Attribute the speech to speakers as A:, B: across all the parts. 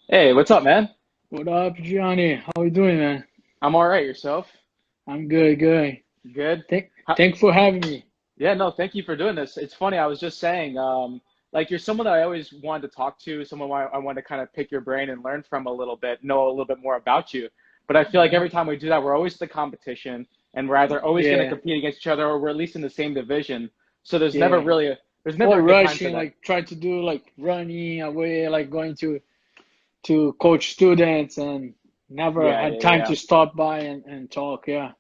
A: Hey, what's up, man?
B: What up, Gianni? How you doing, man?
A: I'm all right. Yourself?
B: I'm good, good.
A: Good?
B: Thank,
A: How,
B: thank for having me.
A: yeah, no, thank you for doing this. It's funny. I was just saying, like you're someone that I always wanted to talk to, someone I wanted to kind of pick your brain and learn from a little bit, know a little bit more about you. But I feel like
B: Mhm.
A: every time we do that, we're always the competition, and we're either always going to
B: Yeah,
A: compete against each other, or we're at least in the same division. So
B: yeah.
A: there's never
B: Or
A: a good time for
B: rushing,
A: that.
B: like try to do like running away, like going to coach students, and never
A: Yeah,
B: had
A: yeah,
B: time
A: yeah.
B: to stop by and talk. Yeah,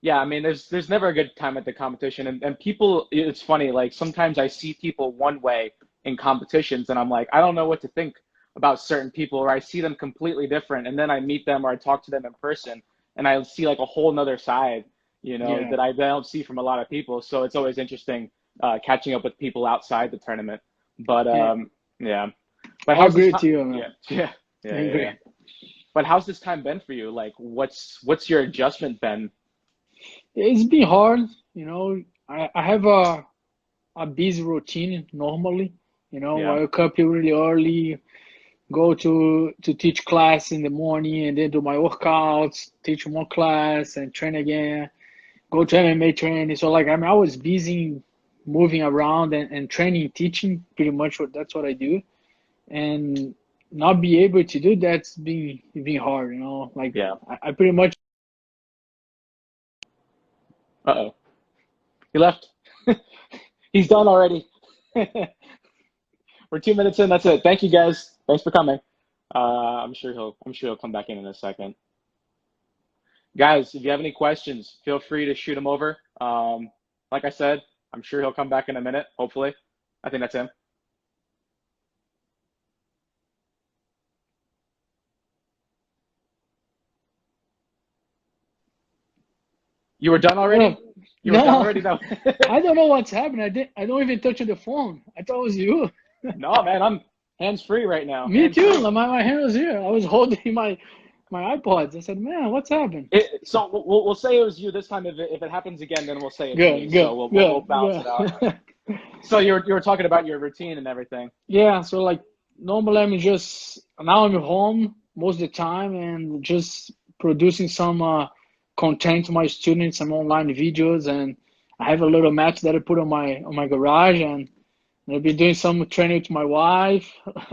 A: Yeah, I mean, there's never a good time at the competition, and people. It's funny. Like sometimes I see people one way in competitions, and I'm like, I don't know what to think about certain people, or I see them completely different, and then I meet them or I talk to them in person, and I see like a whole nother side,
B: yeah,
A: that I don't see from a lot of people. So it's always interesting catching up with people outside the tournament. But
B: yeah.
A: yeah. But
B: I
A: how's this
B: agree
A: time?
B: to you,
A: Yeah,
B: man.
A: yeah,
B: I
A: yeah, yeah,
B: agree.
A: yeah. But how's this time been for you? Like, what's your adjustment been?
B: It's been hard, you know. I have a busy routine normally.
A: Yeah.
B: I wake up really early, go to teach class in the morning and then do my workouts, teach more class and train again, go to MMA training. So like I'm always busy moving around and training, teaching pretty much that's what I do. And not be able to do that's been hard, Like
A: Yeah.
B: I pretty much
A: Uh-oh. He left. He's done already. We're 2 minutes in. That's it. Thank you guys. Thanks for coming. I'm sure he'll come back in a second. Guys, if you have any questions, feel free to shoot him over. Like I said, I'm sure he'll come back in a minute. Hopefully, I think that's him. You were done
B: what
A: already.
B: up?
A: You were done
B: No,
A: already. No,
B: I don't know what's happening. I don't even touch the phone. I thought it was you.
A: no, man. I'm hands free right now.
B: Me
A: Hands
B: too.
A: free.
B: My hand was here. I was holding my iPods. I said, "Man, what's happened?"
A: So we'll say it was you this time. If it happens again, then we'll say it's me.
B: Good,
A: So
B: good,
A: we'll
B: good,
A: balance it out.
B: good.
A: So you were talking about your routine and everything.
B: Yeah, so like normally I'm just now I'm home most of the time and just producing some content to my students, some online videos, and I have a little mat that I put on my garage, and I've been doing some training with my wife,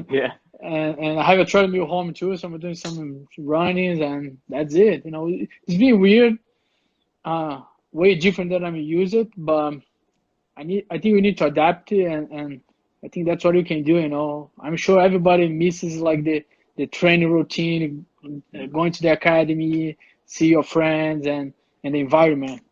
A: Yeah.
B: and I have a treadmill home too, so I'm doing some runnings, and that's it. It's been weird, uh, way different than I'm used it, but I think we need to adapt it, and I think that's what you can do. I'm sure everybody misses like the training routine, going to the academy, see your friends, and the environment.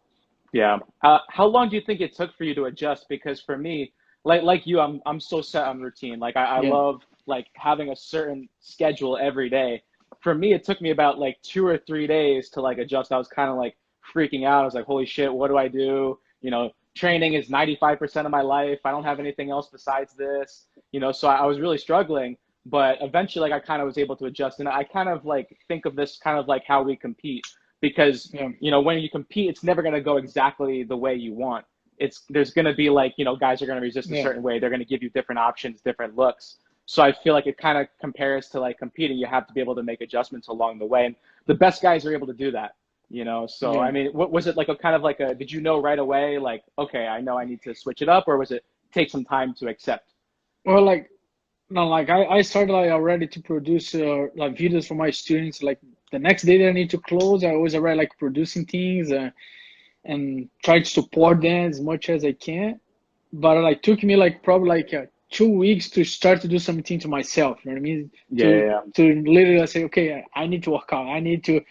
A: Yeah. How long do you think it took for you to adjust? Because for me, like you, I'm so set on routine. Like I
B: Yeah,
A: love like having a certain schedule every day. For me, it took me about like 2 or 3 days to like adjust. I was kind of like freaking out. I was like, holy shit, what do I do? Training is 95% of my life. I don't have anything else besides this. So I was really struggling. But eventually, like I kind of was able to adjust, and I kind of like think of this kind of like how we compete because
B: yeah,
A: when you compete, it's never going to go exactly the way you want. There's going to be like, guys are going to resist a
B: yeah,
A: certain way. They're going to give you different options, different looks. So I feel like it kind of compares to like competing. You have to be able to make adjustments along the way. And the best guys are able to do that. So, I
B: yeah.
A: mean, what was it like a kind of like did you know right away, like, okay, I know I need to switch it up, or was it take some time to accept?
B: Well, like no, like I started like already to produce like videos for my students. Like the next day that I need to close, I was already like producing things and try to support them as much as I can. But it like took me like probably like 2 weeks to start to do something to myself. You know what I mean?
A: Yeah,
B: To
A: yeah,
B: to literally say, okay, I need to work out. I need to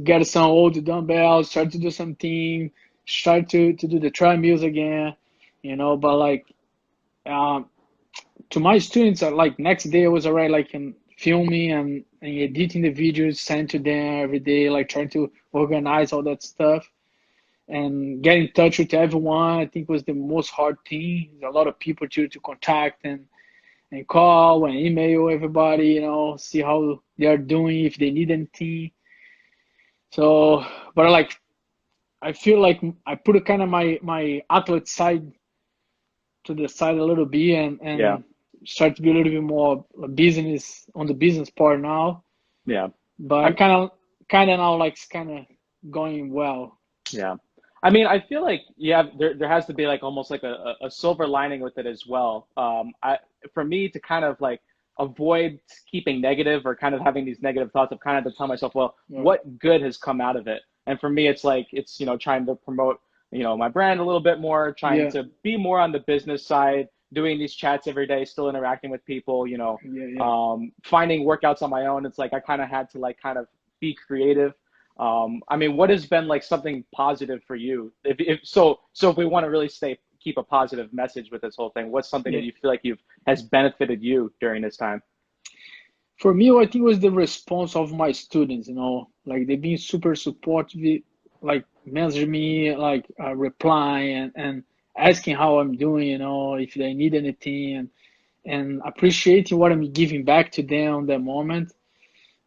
B: get some old dumbbells, start to do something, start to do the treadmills again. But like um, to my students, like next day I was already like in filming and editing the videos, sent to them every day, like trying to organize all that stuff and get in touch with everyone. I think was the most hard thing. There's a lot of people to contact and call and email everybody, see how they are doing, if they need anything. So, but like I feel like I put a kind of my athlete side to the side a little bit, and
A: yeah,
B: and start to be a little bit more business on the business part now.
A: Yeah.
B: But kind of now like it's kind of going well.
A: Yeah. I mean, I feel like there has to be like almost like a silver lining with it as well. For me to kind of like avoid keeping negative or kind of having these negative thoughts, of kind of to tell myself, well,
B: Yeah.
A: what good has come out of it? And for me, it's like trying to promote my brand a little bit more, trying
B: Yeah.
A: to be more on the business side, doing these chats every day, still interacting with people,
B: Yeah.
A: finding workouts on my own. It's like I kind of had to like kind of be creative. I mean, what has been like something positive for you? If we want to really keep a positive message with this whole thing, what's something
B: Yeah.
A: that you feel like has benefited you during this time?
B: For me, I think it was the response of my students, like they've been super supportive, like messaging me, like reply and asking how I'm doing, if they need anything and appreciating what I'm giving back to them that moment.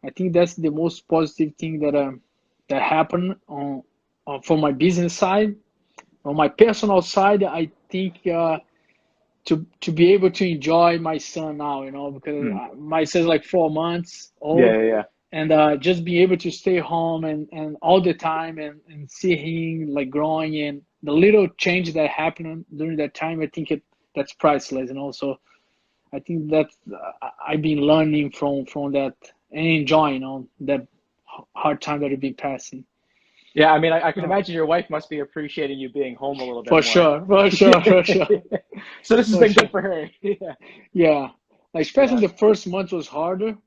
B: I think that's the most positive thing that happened on from my business side. On my personal side, I think to be able to enjoy my son now, because
A: Mm.
B: my son's like 4 months old,
A: Yeah.
B: and just be able to stay home and all the time and see him like growing and the little change that happened during that time, I think that's priceless, So I think that I've been learning from that and enjoying, that hard time that I've been passing.
A: Yeah, I mean, I can
B: Oh,
A: imagine your wife must be appreciating you being home a little bit
B: for
A: more.
B: sure, for sure, for sure,
A: So this has
B: for
A: been good
B: sure.
A: for her. Yeah.
B: Yeah, like
A: Yeah.
B: especially the first month was harder,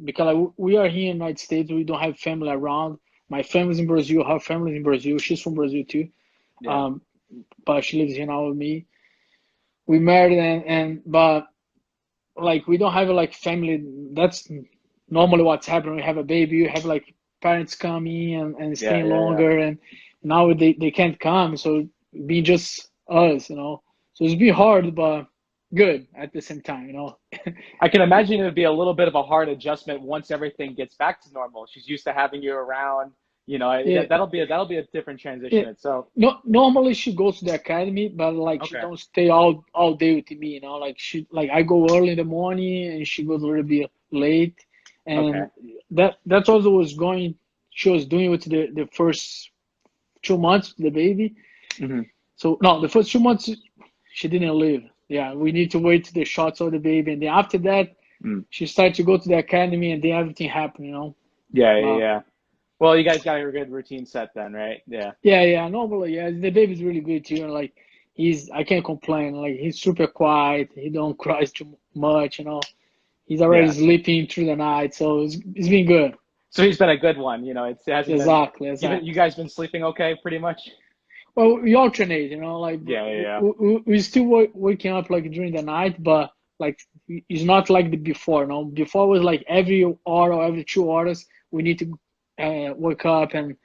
B: because like, we are here in the United States. We don't have family around. My family's in Brazil. Her family's in Brazil. She's from Brazil too,
A: Yeah.
B: um, but she lives here now with me. We married and but like we don't have like family. That's normally what's happening. We have a baby. You have like parents coming and
A: Yeah.
B: staying
A: Yeah. Yeah.
B: longer, and now they can't come. So being just us. So it's been hard, but good at the same time.
A: I can imagine it would be a little bit of a hard adjustment once everything gets back to normal. She's used to having you around.
B: Yeah,
A: That'll be a different transition
B: yeah.
A: itself.
B: No, normally she goes to the academy, but like she
A: Okay.
B: don't stay all day with me. Like like I go early in the morning and she goes a little bit late,
A: Okay.
B: and that's also was going. She was doing with the first 2 months the baby.
A: Hmm.
B: So no, the first 2 months she didn't leave. Yeah, we need to wait to the shots of the baby, and then after that
A: Mm.
B: she started to go to the academy, and then everything happened.
A: Yeah. Yeah.
B: But
A: Yeah. Well, you guys got a good routine set then, right? Yeah.
B: yeah, normally, yeah, the baby's really good too. And like I can't complain. Like he's super quiet. He don't cry too much. He's already
A: Yeah.
B: sleeping through the night, so it's been good.
A: So he's been a good one. It hasn't been.
B: Exactly,
A: You
B: exactly.
A: guys been sleeping okay, pretty much.
B: Well, we alternate. Like
A: Yeah. Yeah. Yeah.
B: we still waking up like during the night, but like it's not like the before. Before was like every hour or every 2 hours we need to wake up and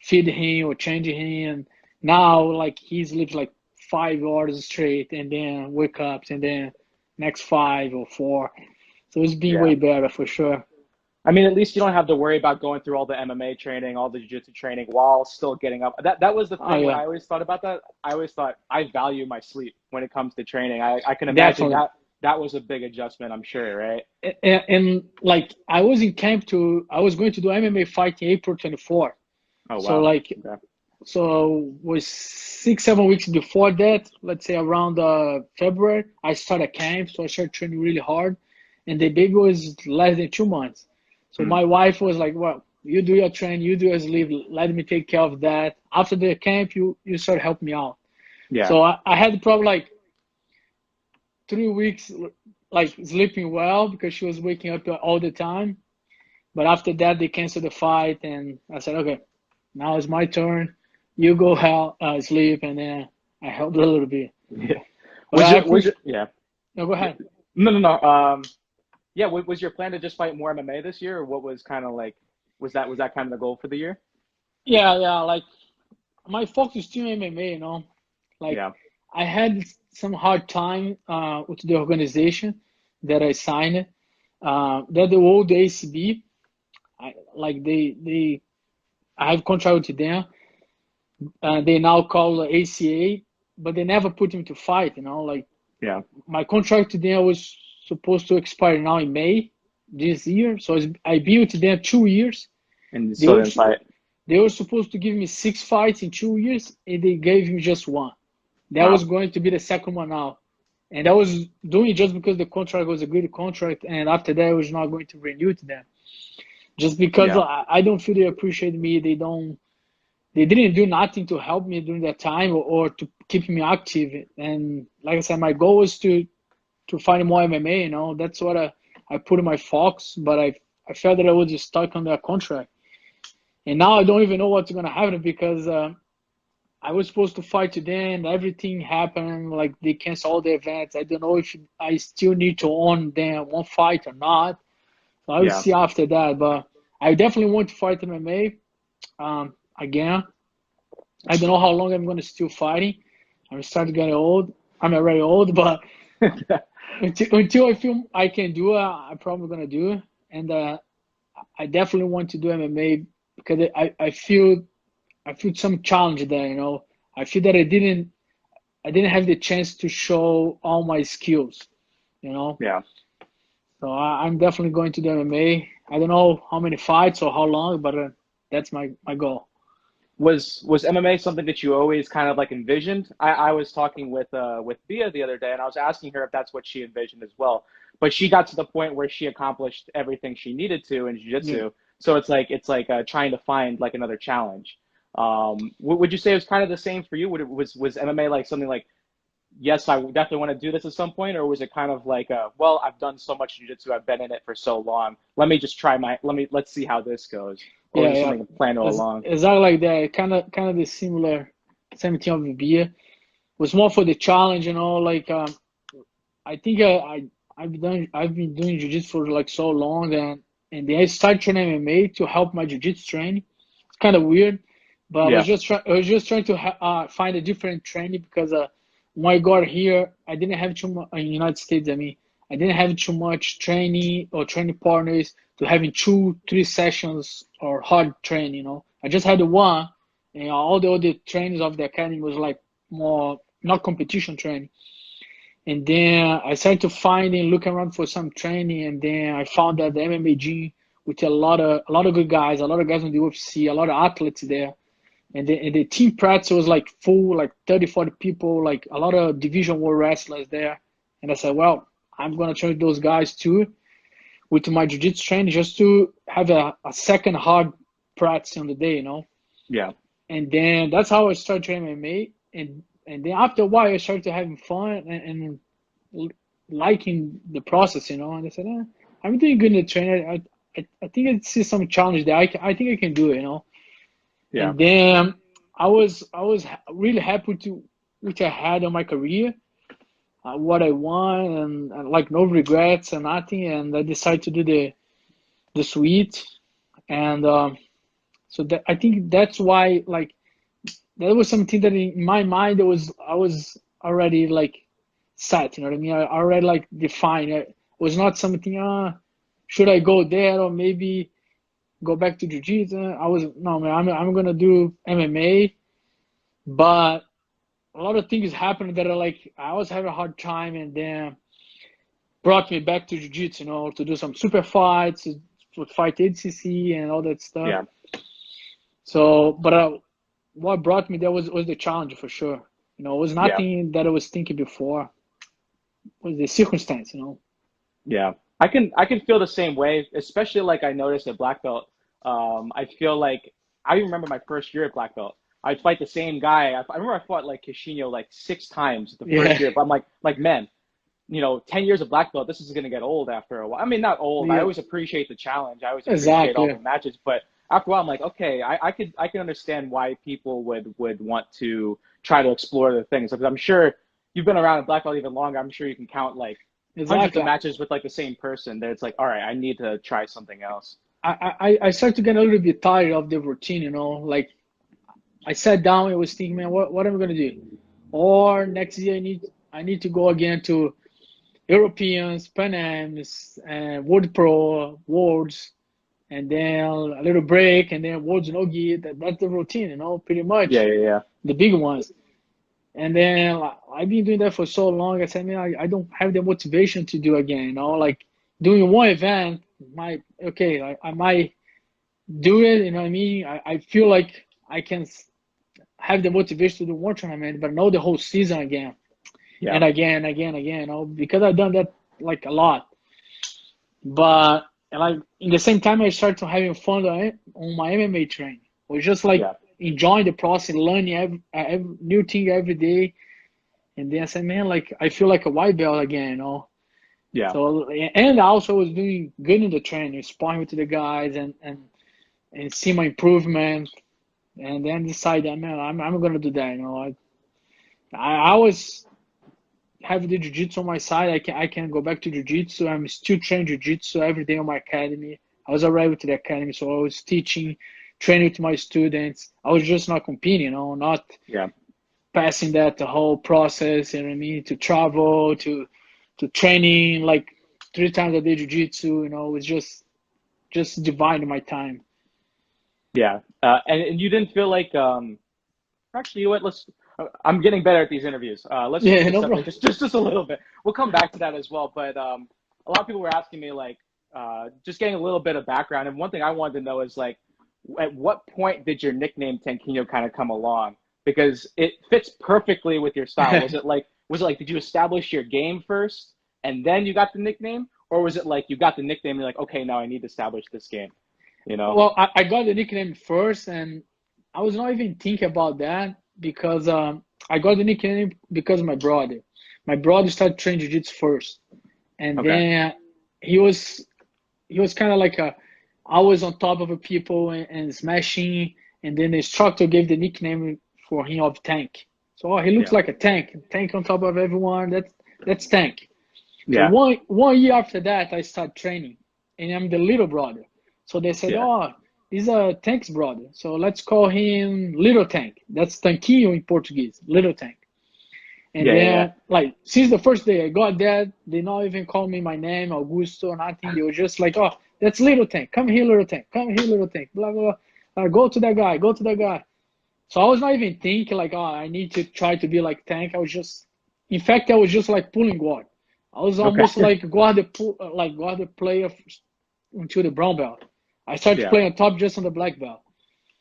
B: feed him or change him. And now like he sleeps like 5 hours straight and then wake up and then next 5 or 4. So it's been
A: Yeah.
B: way better for sure.
A: I mean, at least you don't have to worry about going through all the MMA training, all the jiu-jitsu training while still getting up. That was the
B: Oh
A: thing when
B: yeah,
A: I always thought about that. I always thought I value my sleep when it comes to training. I can imagine
B: definitely.
A: that was a big adjustment, I'm sure, right?
B: And like I was in camp I was going to do MMA fight in April 24.
A: Oh
B: So
A: wow.
B: like
A: Okay.
B: so was 6 7 weeks before that, let's say around February, I started camp. So I started training really hard, and the baby was less than 2 months. So
A: Hmm.
B: my wife was like, well, you do your training, you do your sleep, let me take care of that. After the camp, you start helping me out.
A: Yeah.
B: So I had probably like 3 weeks like sleeping well because she was waking up all the time. But after that, they canceled the fight, and I said, okay, now it's my turn. You go sleep, and then I helped a little bit.
A: Yeah.
B: But
A: Was
B: I
A: your was
B: appreciate.
A: your yeah.
B: No, go ahead.
A: No, no, no. Yeah, was your plan to just fight more MMA this year, or what was kind of like was that kind of the goal for the year?
B: Yeah. Like my focus is still MMA. Like
A: Yeah.
B: I had some hard time with the organization that I signed. They're the old ACB. Like they I have contract with them. They now call ACA, but they never put him to fight. Like
A: Yeah.
B: My contract to them was supposed to expire now in May this year. So I built them 2 years.
A: And you
B: They
A: still
B: were
A: didn't fight.
B: they were supposed to give me 6 fights in 2 years, and they gave me just one. That was
A: Wow.
B: going to be the second one now. And I was doing it just because the contract was a good contract, and after that I was not going to renew to them. Just because
A: Yeah.
B: I don't feel they appreciate me. They didn't do nothing to help me during that time, or to keep me active. And like I said, my goal was to find more MMA. That's what I put in my focus. But I felt that I was just stuck on that contract, and now I don't even know what's gonna happen because I was supposed to fight today, and everything happened. Like they canceled all the events. I don't know if I still need to own them one fight or not. So I will
A: Yeah.
B: see after that. But I definitely want to fight MMA again. I don't know how long I'm going to still fighting. I'm starting to get old. I'm already old, but until I feel I can do it, I'm probably going to do it. And I definitely want to do MMA because I feel some challenge there. I feel that I didn't have the chance to show all my skills. You know,
A: Yeah.
B: so I'm definitely going to do MMA. I don't know how many fights or how long, but that's my goal.
A: Was MMA something that you always kind of like envisioned? I was talking with Bia the other day, and I was asking her if that's what she envisioned as well. But she got to the point where she accomplished everything she needed to in
B: Yeah.
A: jiu-jitsu. So it's like trying to find like another challenge. Would you say it was kind of the same for you? Was MMA like something like, yes, I definitely want to do this at some point, or was it kind of like, well, I've done so much jiu-jitsu, I've been in it for so long. Let's see how this goes. Or was
B: Yeah,
A: it
B: yeah.
A: something planned all
B: It's
A: along?
B: exactly like that. Kind of the same thing of the beer. Was more for the challenge, Like I think I've been doing jiu-jitsu for like so long, and then I started training MMA to help my jiu-jitsu training. It's kind of weird, but
A: Yeah.
B: I was just trying to find a different training because when I got here, I didn't have too much in the United States. I mean, I didn't have too much training or training partners to having 2, 3 sessions or hard training. I just had one, and all the other trainings of the academy was like more not competition training. And then I started to find and look around for some training, and then I found that the MMA gym with a lot of good guys, a lot of guys in the UFC, a lot of athletes there, and the team practice was like full, like 30, 40 people, like a lot of Division One wrestlers there. And I said, well, I'm gonna train those guys too with my jiu-jitsu training just to have a second hard practice on the day.
A: Yeah.
B: And then that's how I started training MMA. And then after a while, I started having fun and liking the process. And I said, I'm doing good in the training. I think I see some challenge there. I think I can do it.
A: Yeah.
B: And then I was really happy to which I had on my career, what I won, and like no regrets and nothing. And I decided to do the suite, and so that I think that's why like that was something that in my mind I was already like set. You know what I mean? I already like defined. It was not something. Should I go there or maybe go back to jiu-jitsu? I was no man. I'm gonna do MMA, but a lot of things happened that are like I was having a hard time, and then brought me back to jiu-jitsu. To do some super fights, to fight ADCC and all that stuff.
A: Yeah.
B: So, but what brought me there was the challenge for sure. It was
A: Yeah.
B: nothing that I was thinking before. It was the circumstance.
A: Yeah. I can feel the same way, especially like I noticed at black belt. I feel like I remember my first year at black belt. I'd fight the same guy. I remember I fought like Kishino like 6 times the first
B: Yeah,
A: year, but I'm like, man, 10 years of black belt, this is going to get old after a while. I mean, not old. I
B: yeah,
A: always appreciate the challenge. I always appreciate all
B: exactly.
A: the matches, but after a while, I'm like, okay, I can understand why people would want to try to explore the things. Because I'm sure you've been around in black belt even longer. I'm sure you can count like hundreds of
B: Exactly.
A: matches with like the same person that it's like, all right, I need to try something else.
B: I started to get a little bit tired of the routine. Like I sat down and was thinking, man, what am I gonna do? Or next year I need to go again to Europeans, Pan Ams, and World Pro, Worlds, and then a little break, and then Worlds no gi. That's the routine, pretty
A: Yeah,
B: much
A: yeah, yeah.
B: the big ones. And then like, I've been doing that for so long. I said, man, I don't have the motivation to do again. You know, like doing one event, I might do it. You know what I mean? I feel like I can have the motivation to do one tournament, but not the whole season again
A: Yeah.
B: and again, and again, again. You know, because I've done that like a lot. But and like in the same time, I started having fun on my MMA training. It was just like
A: Yeah.
B: enjoying the process, learning every new thing every day. And then I said, man, like I feel like a white belt again, you know.
A: Yeah.
B: So and I also was doing good in the training, sparring with the guys and see my improvement. And then decide that man, I'm gonna do that. You know, I always have the jiu-jitsu on my side. I can go back to jiu-jitsu. I'm still training jiu-jitsu every day on my academy. I was already with the academy, so I was teaching, training with my students. I was just not competing, you know, not
A: Yeah.
B: passing that the whole process, you know what I mean, to travel, to training like 3 times a day jiu-jitsu, you know, it's just dividing my time.
A: Yeah. And you didn't feel like actually, you know what? I'm getting better at these interviews. Let's change
B: Yeah,
A: the
B: no
A: subject
B: problem.
A: just a little bit. We'll come back to that as well. But a lot of people were asking me like, just getting a little bit of background. And one thing I wanted to know is like, at what point did your nickname Tanquino kind of come along? Because it fits perfectly with your style. Was it like did you establish your game first and then you got the nickname, or was it like you got the nickname and you're like, okay, now I need to establish this game? You know?
B: Well, I got the nickname first, and I was not even thinking about that because I got the nickname because of my brother. My brother started training jiu-jitsu first, and
A: Okay.
B: then he was he was kind of like a I was on top of the people and smashing, and then the instructor gave the nickname for him of Tank. So he looks
A: Yeah.
B: like a tank, tank on top of everyone. That's Tank. So
A: Yeah.
B: one year after that, I started training, and I'm the little brother. So they said,
A: Yeah.
B: "Oh, he's a Tank's brother. So let's call him Little Tank." That's Tanquinho in Portuguese, Little Tank. And
A: Yeah. Yeah. Yeah.
B: then, like, since the first day I got that, they not even call me my name, Augusto, or nothing. They were just like, "Oh, that's Little Tank. Come here, Little Tank. Come here, Little Tank." Blah blah blah. Go to that guy. Go to that guy. So I was not even thinking like, "Oh, I need to try to be like Tank." I was just, in fact, I was just like pulling guard. I was
A: Okay.
B: almost like guard the player until the brown belt. I started
A: Yeah.
B: playing on top just on the black belt.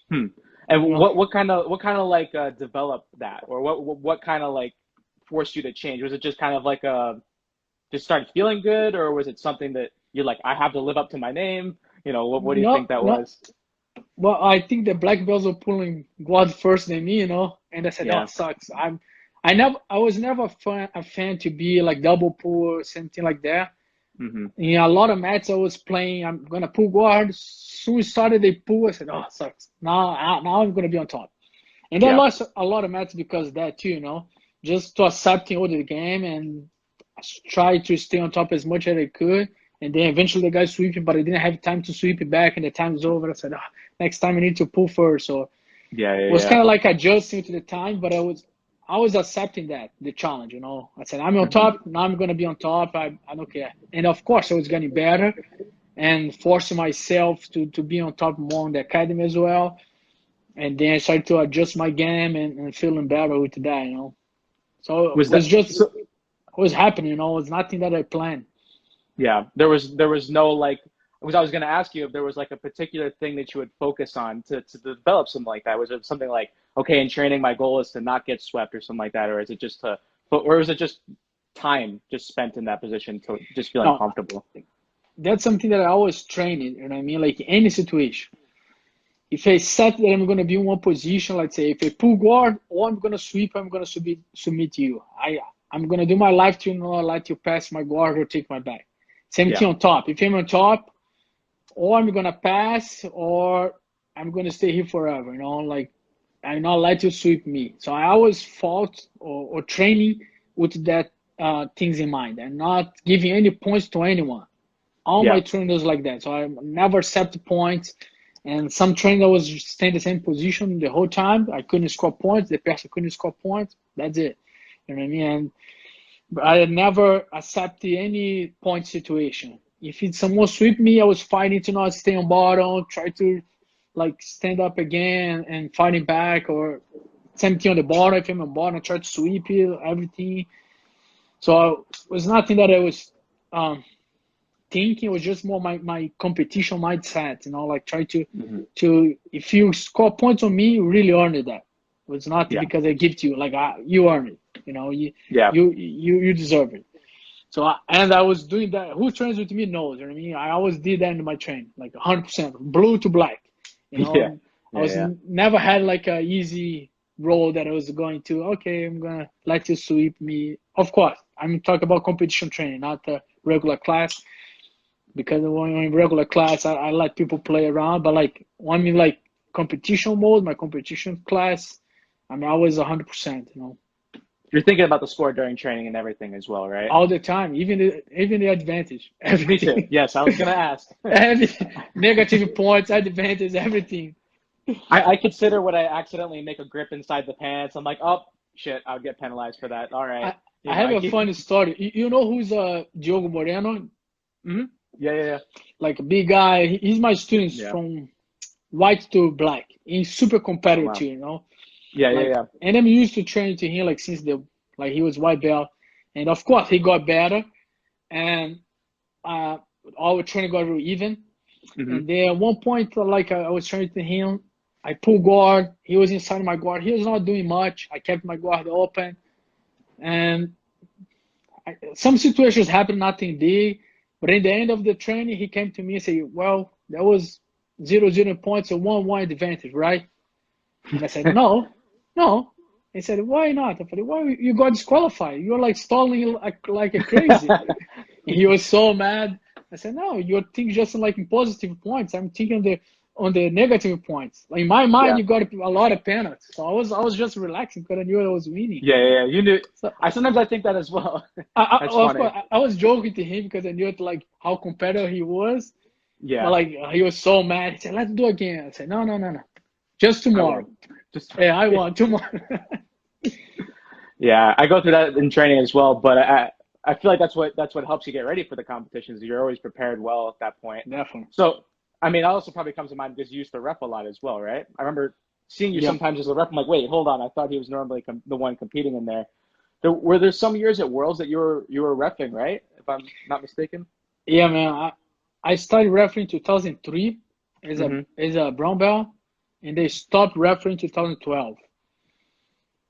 A: Hmm. And
B: You know,
A: what kind of like developed that, or what kind of like forced you to change? Was it just kind of like just started feeling good, or was it something that you're like, I have to live up to my name? What do you think
B: no,
A: that
B: no.
A: was?
B: Well, I think the black belts were pulling guard first than me, you know, and I said, "Oh,
A: Yeah.
B: sucks." I was never a fan to be like double pull or something like that.
A: Hmm.
B: In a lot of matches I was playing, I'm gonna pull guard. Soon as started they pull, I said, "Oh, sucks." Now I'm gonna be on top. And I
A: Yeah.
B: lost a lot of matches because of that too, you know, just to accepting all the game and try to stay on top as much as I could. And then eventually the guy sweeping, but I didn't have time to sweep it back, and the time's over. I said, next time I need to pull first. So it
A: Yeah. Yeah.
B: was
A: Yeah.
B: kind of like adjusting to the time, but I was accepting that the challenge. You know, I said I'm on
A: Hmm.
B: top. Now I'm gonna be on top. I don't care. And of course, I was getting better and forcing myself to be on top more in the academy as well. And then I started to adjust my game and feeling better with that. You know, so it
A: Was
B: was
A: that
B: just
A: so?
B: it was happening. You know, it was nothing that I planned.
A: Yeah. There was no like. I was going to ask you if there was like a particular thing that you would focus on to develop something like that. Was it something like, okay, in training, my goal is to not get swept or something like that, or is it just or is it just time just spent in that position to just feeling
B: No,
A: comfortable?
B: that's something that I always train in. You know what I mean? Like any situation. If I set that I'm going to be in one position, let's say if I pull guard or I'm going to sweep, I'm going to submit you. I'm going to do my life to not let you pass my guard or take my back. Same
A: Yeah.
B: thing on top. If I'm on top, or I'm going to pass or I'm going to stay here forever. You know, like I not let you sweep me. So I always fought or training with that things in mind and not giving any points to anyone. All my
A: Yeah.
B: trainers like that. So I never accept points. And some trainer was stay in the same position the whole time. I couldn't score points. The person couldn't score points. That's it. You know what I mean? And I never accepted any point situation. If it's someone sweep me, I was fighting to not stay on bottom, try to like stand up again and fighting back or same thing on the bottom. If I'm on bottom, I try to sweep it, everything. So it was nothing that I was thinking. It was just more my competition mindset, like try to if you score points on me, you really earned that. It was not because I give to you, like you earn it. You deserve it. So and I was doing that. Who trains with me knows. You know what I mean? I always did that in my training, like 100%, blue to black. I was never had like a easy role that I was going to. Okay, I'm gonna let you sweep me. Of course, I'm talking about competition training, not the regular class. Because when I'm in regular class, I let people play around. But like when I'm in like competition mode, my competition class, I mean, I was 100%.
A: You're thinking about the sport during training and everything as well, right?
B: All the time, even the advantage. Everything.
A: Me too. Yes, I was gonna ask.
B: Negative points, advantage, everything.
A: I consider when I accidentally make a grip inside the pants. I'm like, oh shit, I'll get penalized for that. All right.
B: I have a funny story. You know who's Diogo Moreno?
A: Mm-hmm. Yeah.
B: Like a big guy. He's my student from white to black. He's super competitive,
A: wow.
B: Yeah. And I'm used to training to him since he was white belt, and of course he got better, and our training got really even.
A: Mm-hmm.
B: And then at one point, I was training to him, I pulled guard. He was inside my guard. He was not doing much. I kept my guard open, and some situations happened, nothing big. But in the end of the training, he came to me and said, "Well, that was 0-0 points, a 1-1 advantage, right?" And I said, no. He said, "Why not?" I said, "Well, you got disqualified. You're like stalling like a crazy." And he was so mad. I said, "No, you're thinking just like in positive points. I'm thinking on the negative points. Like in my mind, you got a lot of penalties." So I was just relaxing because I knew I was winning.
A: Yeah. You knew. So, sometimes I think that as well. That's funny.
B: Of course, I was joking to him because I knew like how competitive he was.
A: Yeah.
B: But like he was so mad. He said, "Let's do it again." I said, No. Just tomorrow. I want tomorrow.
A: Yeah, I go through that in training as well, but I feel like that's what helps you get ready for the competitions. You're always prepared well at that point.
B: Definitely.
A: So, I mean, it also probably comes to mind because you used to ref a lot as well, right? I remember seeing you sometimes as a ref. I'm like, wait, hold on. I thought he was normally the one competing in there. Were there some years at Worlds that you were reffing, right? If I'm not mistaken.
B: Yeah, man. I started refereeing 2003 as a brown belt, and they stopped refereeing 2012.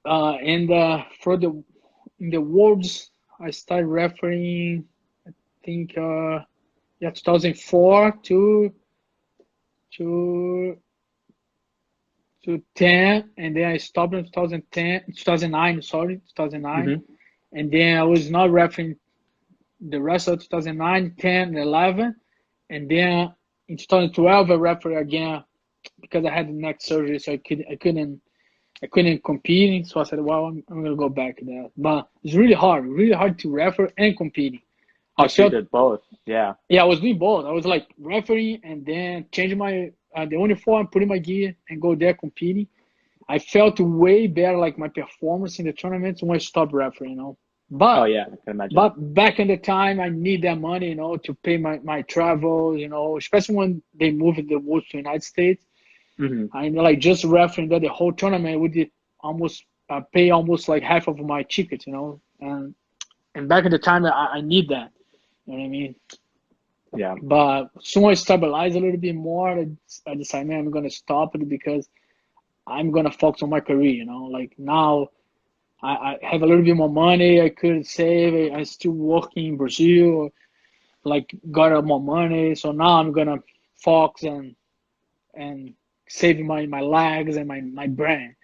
B: And in the Worlds, I started refereeing, I think, 2004 to 10, and then I stopped in 2009, and then I was not refereeing the rest of 2009, 10, and 11, and then in 2012 I refereed again because I had the neck surgery, so I couldn't compete. So I said, well, I'm gonna go back to that. But it's really hard to referee and competing.
A: You did both, yeah.
B: Yeah, I was doing both. I was like refereeing and then changing my the uniform, putting my gear, and go there competing. I felt way better, like my performance in the tournaments when I stopped refereeing, But
A: oh yeah, I can imagine.
B: But back in the time, I need that money, to pay my travel, especially when they moved the Worlds to the United States.
A: Mm-hmm.
B: I like just refereeing that the whole tournament we did almost pay almost like half of my ticket, and back in the time I need that, you know what I mean?
A: Yeah.
B: But soon I stabilize a little bit more. I decided, man, I'm gonna stop it because I'm gonna focus on my career, Like now I have a little bit more money I could save. I still working in Brazil, like got more money. So now I'm gonna focus and saving my legs and my brain.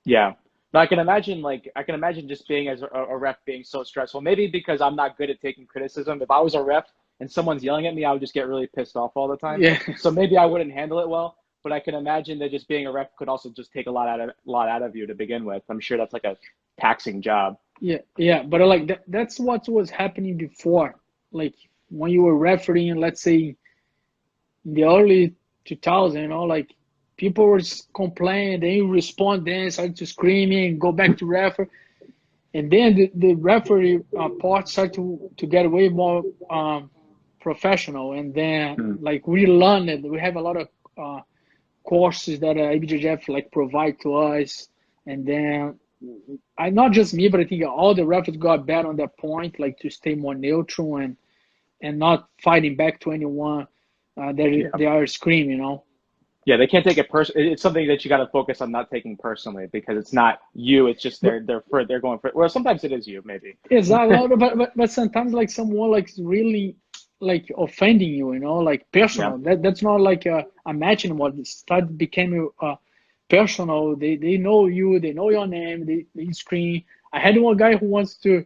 A: Yeah. No, I can imagine just being as a ref being so stressful. Maybe because I'm not good at taking criticism. If I was a ref and someone's yelling at me, I would just get really pissed off all the time.
B: Yeah.
A: So maybe I wouldn't handle it well. But I can imagine that just being a ref could also just take a lot out of you to begin with. I'm sure that's like a taxing job.
B: Yeah. But like that's what was happening before. Like when you were refereeing, let's say in the early 2000, like people were complaining, then you respond, then started to screaming, go back to referee. And then the referee part started to get way more professional. And then like we learned it. We have a lot of courses that IBJJF like provide to us, And then I not just me, but I think all the referees got better on that point, like to stay more neutral and not fighting back to anyone that they are screaming, you know.
A: Yeah, they can't take it personally. It's something that you got to focus on not taking personally because it's not you. It's just they're going for it. Well, sometimes it is you, maybe.
B: Exactly, but sometimes like someone like really like offending you, you know, like
A: Yeah,
B: personal. That's not like a match anymore. It started became personal. They know you. They know your name. They scream. I had one guy who wants to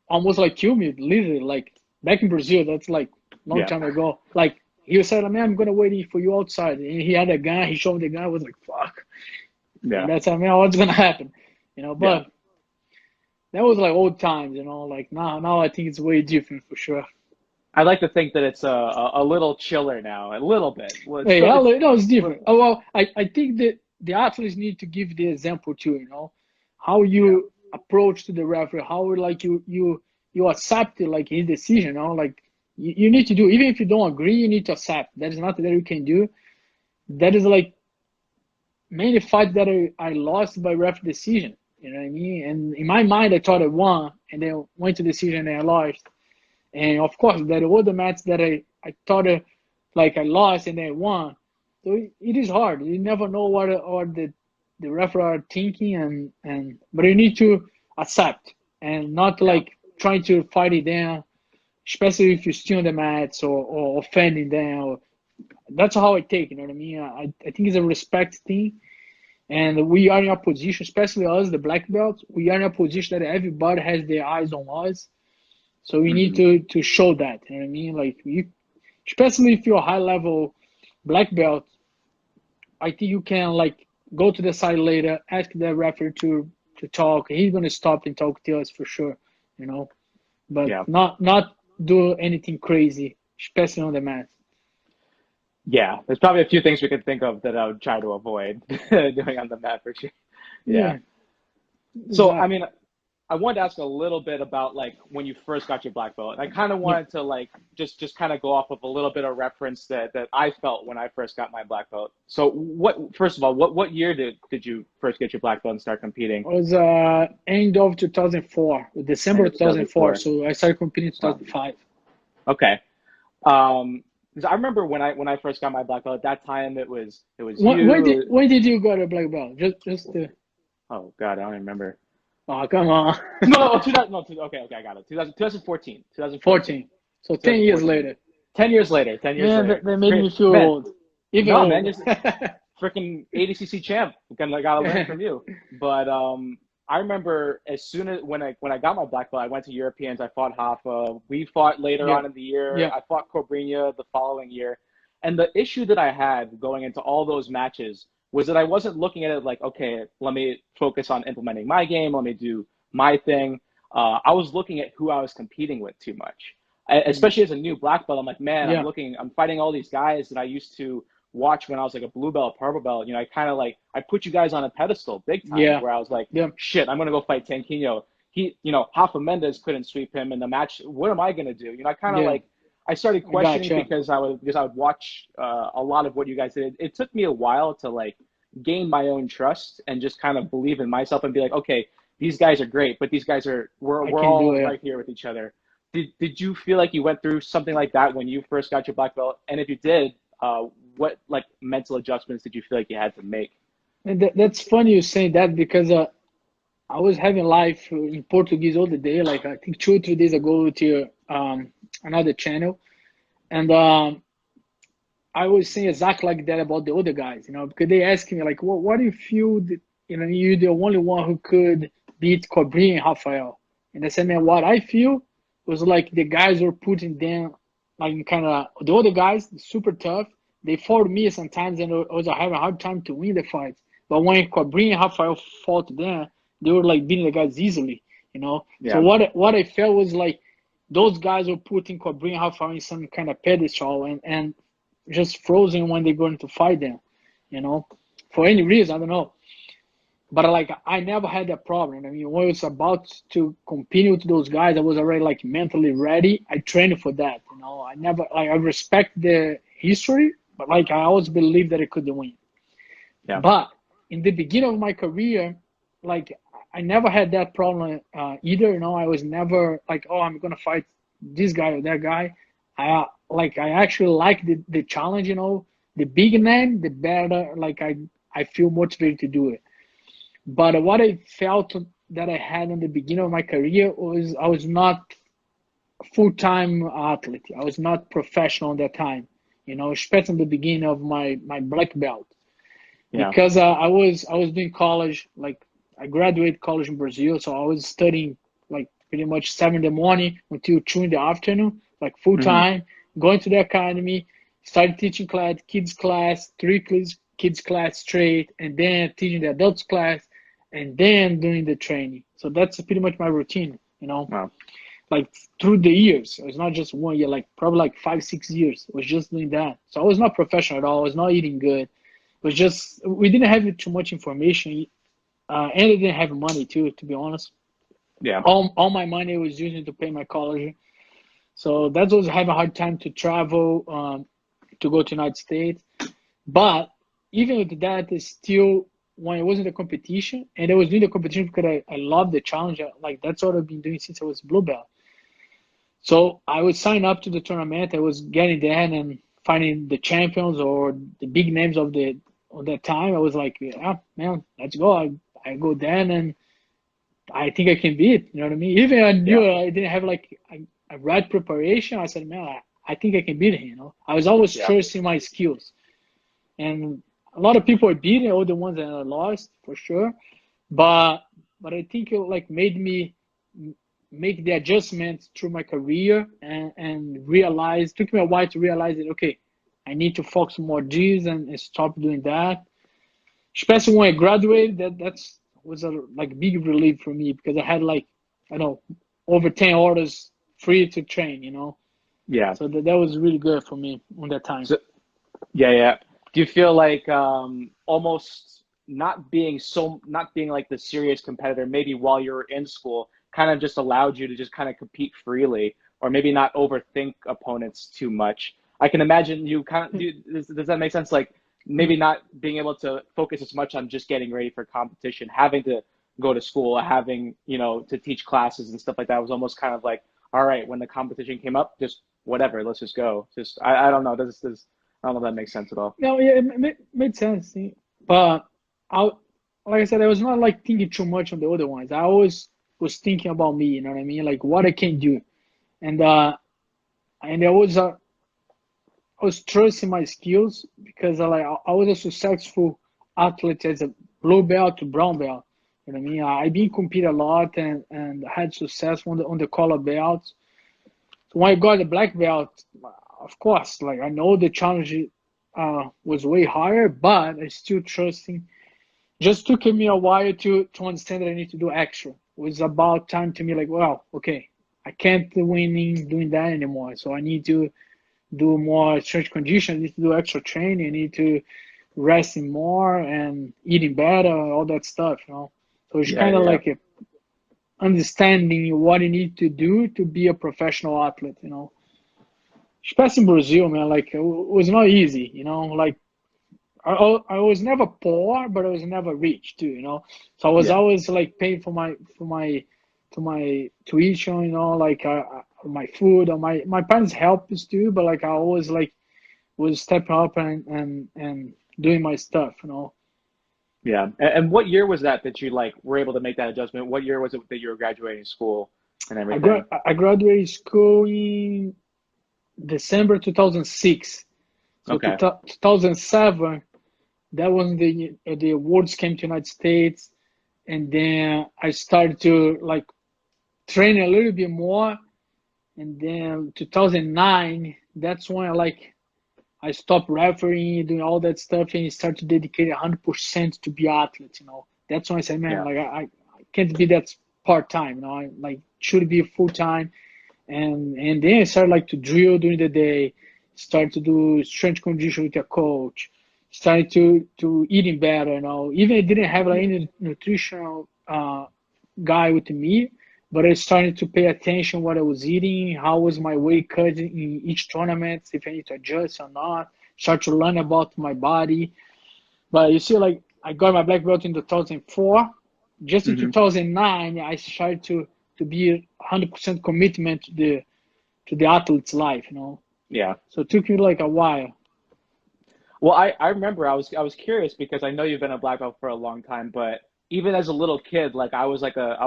B: almost like kill me, literally. Like back in Brazil, that's like long
A: yeah,
B: time ago. Like he said, "Man, I'm gonna wait for you outside." And he had a gun. He showed me the gun. I was like, "Fuck!"
A: yeah,
B: And that's man, what's gonna happen, you know?
A: yeah.
B: But that was like old times, you know. Like now I think it's way different for sure.
A: I like to think that it's a little chiller now, a little bit. Well, it's
B: Hey,
A: still it's,
B: no, it's
A: well,
B: different. Oh, well, I think that the athletes need to give the example too, you know, how
A: yeah,
B: you approach to the referee, how like you accept it, like his decision, you know, like you need to do, even if you don't agree, you need to accept. That is nothing that you can do. That is like many fights that I lost by ref decision. You know what I mean? And in my mind, I thought I won, and then went to decision and I lost. And of course, there were the matches that I thought like I lost and I won. So it is hard. You never know what the referee are thinking, and but you need to accept and not
A: yeah,
B: like trying to fight it down, especially if you're still on the mats or offending them. That's how I take it. You know what I mean? I think it's a respect thing. And we are in a position, especially us, the black belts, we are in a position that everybody has their eyes on us. So we need
A: hmm
B: to show that. You know what I mean? Like you, especially if you're a high level black belt, I think you can like go to the side later, ask the referee to talk. He's gonna stop and talk to us for sure, you know. But
A: yeah,
B: not do anything crazy, especially on the mat.
A: yeah. There's probably a few things we could think of that I would try to avoid doing on the mat for sure. Yeah.
B: Yeah,
A: So, I
B: exactly.
A: mean, I wanted to ask a little bit about like when you first got your black belt. And I kind of
B: Yeah.
A: wanted to like just kind of go off of a little bit of reference that I felt when I first got my black belt. So, what first of all, what year did you first get your black belt and start competing?
B: It was end of 2004,
A: End
B: December
A: of
B: 2004.
A: 2004.
B: So I started competing in
A: Wow.
B: 2005.
A: Okay. 'Cause I remember when I first got my black belt. At that time, it was you.
B: When did you get a black belt?
A: Oh God, I don't even remember.
B: Oh, come on.
A: No, 2000, no, okay, okay, I got it. 2014, 2014,
B: 14. So 10 years
A: 2014.
B: later.
A: 10 years later, 10 years
B: Man,
A: later.
B: that
A: It's
B: made
A: great.
B: me feel
A: Man,
B: old. Even
A: no, man,
B: old.
A: you're freaking ADCC champ. Gotta learn from you. But I remember as soon as when I got my black belt, I went to Europeans. I fought Hoffa. We fought later
B: Yeah.
A: on in the year.
B: Yeah.
A: I fought Cobrinha the following year. And the issue that I had going into all those matches was that I wasn't looking at it like, okay, let me focus on implementing my game. Let me do my thing. I was looking at who I was competing with too much. Especially as a new black belt, I'm like, man,
B: Yeah.
A: I'm fighting all these guys that I used to watch when I was like a blue belt, purple belt. You know, I kind of like I put you guys on a pedestal big time,
B: Yeah.
A: where I was like,
B: Yeah.
A: shit, I'm gonna go fight Tanquino. Half of Mendes couldn't sweep him in the match. What am I gonna do? I kind of
B: Yeah.
A: like I started
B: I
A: questioning
B: gotcha.
A: because I would watch a lot of what you guys did. It took me a while to like gain my own trust and just kind of believe in myself and be like, okay, these guys are great, but these guys are
B: I
A: we're
B: can do
A: all
B: it.
A: right here with each other. Did you feel like you went through something like that when you first got your black belt? And if you did, what like mental adjustments did you feel like you had to make?
B: And that's funny you saying that because I was having live in Portuguese all the day, like I think 2 or 3 days ago to another channel. And I was saying exactly like that about the other guys, you know, because they asked me like, what do you feel that, you know, you're the only one who could beat Cobrinha and Rafael? And I said, man, what I feel was like the guys were putting them like kind of the other guys super tough. They fought me sometimes, and I was having a hard time to win the fights. But when Cobrinha and Rafael fought them, they were like beating the guys easily, you know. So
A: Yeah,
B: what I felt was like those guys were putting Cobrinha and Rafael in some kind of pedestal and just frozen when they're going to fight them, you know, for any reason, I don't know. But like I never had that problem. I mean, when I was about to compete with those guys, I was already like mentally ready. I trained for that, you know. I never like I respect the history, but like I always believed that I could win.
A: yeah,
B: But in the beginning of my career, like I never had that problem either. You know, I was never like, oh, I'm gonna fight this guy or that guy. I actually like the challenge. You know, the bigger name, the better. Like I feel motivated to do it. But what I felt that I had in the beginning of my career was I was not full-time athlete. I was not professional at that time. You know, especially in the beginning of my black belt,
A: Yeah.
B: because I was doing college. Like I graduated college in Brazil, so I was studying like pretty much 7 in the morning until 2 in the afternoon, like full
A: Hmm.
B: time. Going to the academy, started teaching class, kids class, three kids class straight, and then teaching the adults class, and then doing the training. So that's pretty much my routine. You know,
A: Wow.
B: like through the years. It was not just 1 year, like probably like 5, 6 years. I was just doing that. So I was not professional at all. I was not eating good. It was just we didn't have too much information, and I didn't have money too. To be honest,
A: Yeah.
B: all my money was using to pay my college. So that was having a hard time to travel to go to United States. But even with that, it's still when I was in the competition, and I was doing the competition because I love the challenge. Like that's what I've been doing since I was blue belt. So I would sign up to the tournament. I was getting there and finding the champions or the big names of that time. I was like, yeah, man, let's go. I go there and I think I can beat. You know what I mean? Even I
A: Yeah.
B: knew I didn't have like a right preparation. I said, man, I think I can beat him. You know, I was always
A: Yeah.
B: trusting my skills, and a lot of people are beating all the ones that I lost for sure. But I think it like made me make the adjustments through my career and realize took me a while to realize that okay, I need to focus more on this and stop doing that. Especially when I graduated, that's was a like big relief for me because I had like I don't know over 10 hours free to train, you know.
A: Yeah.
B: So that was really good for me on that time.
A: So yeah, yeah. Do you feel like almost not being like the serious competitor, maybe while you were in school, kind of just allowed you to just kind of compete freely, or maybe not overthink opponents too much? I can imagine you kind of does that make sense? Like maybe not being able to focus as much on just getting ready for competition, having to go to school, having, to teach classes and stuff like that was almost kind of like, all right, when the competition came up, just whatever, let's just go. Just I don't know. Does I don't know if that makes sense at all.
B: No, yeah, made sense. See. But I, like I said, I was not like thinking too much on the other ones. I always was thinking about me. You know what I mean? Like what I can do, and I was trusting my skills because I was a successful athlete as a blue belt to brown belt. You know what I mean? I been compete a lot and had success on the color belts. So when I got the black belt, of course, like I know the challenge was way higher, but I still trusting. Just took me a while to understand that I need to do extra. It was about time to me like, well, okay, I can't winning doing that anymore. So I need to do more strength condition. I need to do extra training. I need to resting more and eating better, all that stuff. You know. So it's
A: Yeah,
B: kind of
A: yeah,
B: like understanding what you need to do to be a professional athlete. You know, especially in Brazil, man. Like it was not easy. You know, like I was never poor, but I was never rich too, you know. So I was
A: yeah,
B: always like paying to my tuition, you know, like my food or my parents helped us too, but like I always like was stepping up and doing my stuff, you know.
A: yeah. And what year was that you like were able to make that adjustment? What year was it that you were graduating school and everything?
B: I graduated school in December 2006. So
A: Okay.
B: 2007, that was the awards came to United States, and then I started to like train a little bit more, and then 2009, that's when I stopped refereeing, doing all that stuff, and started to dedicate 100% to be athlete. You know, that's when I said, man,
A: Yeah.
B: like I can't be that part time. You know, I like should be full time, and then I started like to drill during the day, start to do strength condition with a coach, started to eating better. You know, even I didn't have like any nutritional guy with me, but I started to pay attention what I was eating, how was my weight cut in each tournament, if I need to adjust or not. Start to learn about my body. But you see, like I got my black belt in 2004. Just in
A: Hmm.
B: 2009, I started to be 100% commitment to the athlete's life, you know.
A: Yeah.
B: So it took me like a while.
A: Well, I remember I was curious because I know you've been a black belt for a long time, but even as a little kid, like I was like a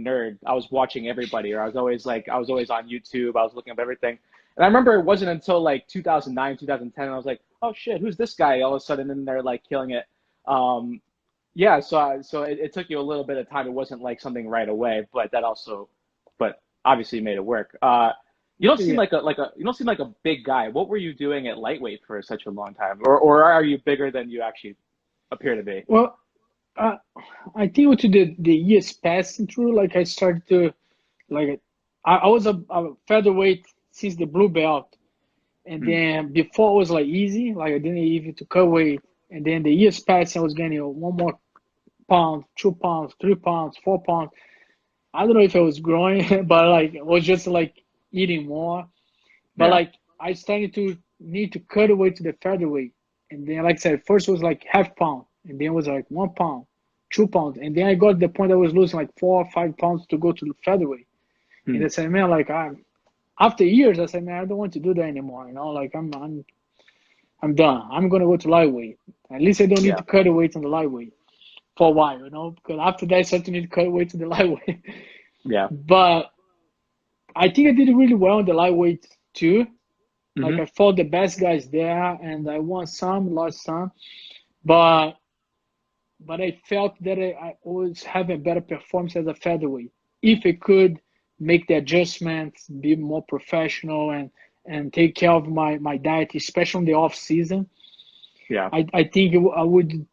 A: nerd. I was watching everybody, or I was always on YouTube. I was looking up everything, and I remember it wasn't until like 2009, 2010, I was like, oh shit, who's this guy? All of a sudden, in there like killing it. Um, yeah, so it took you a little bit of time. It wasn't like something right away, but obviously you made it work. You don't seem
B: Yeah.
A: like a big guy. What were you doing at lightweight for such a long time, or are you bigger than you actually appear to be?
B: Well, uh, I think with the years passing through, like I started to like I was a featherweight since the blue belt, and
A: Hmm.
B: then before it was like easy, like I didn't even to cut weight, and then the years passed, I was getting 1 more pound, 2 pounds, 3 pounds, 4 pounds. I don't know if I was growing, but like I was just like eating more. But
A: Yeah.
B: like I started to need to cut away to the featherweight. And then like I said, first was like half pound, and then it was like 1 pound, 2 pounds. And then I got to the point I was losing like 4 or 5 pounds to go to the featherweight.
A: Hmm.
B: And I said, man, like after years, I said, man, I don't want to do that anymore. You know, like I'm done. I'm gonna go to lightweight. At least I don't need
A: Yeah.
B: to cut weight on the lightweight for a while, you know, because after that I started to need to cut weight to the lightweight.
A: Yeah.
B: But I think I did really well in the lightweight too. Like
A: Hmm.
B: I fought the best guys there, and I won some, lost some, but I felt that I always have a better performance as a featherweight if I could make the adjustments, be more professional, and take care of my diet, especially in the off season.
A: Yeah.
B: I think I would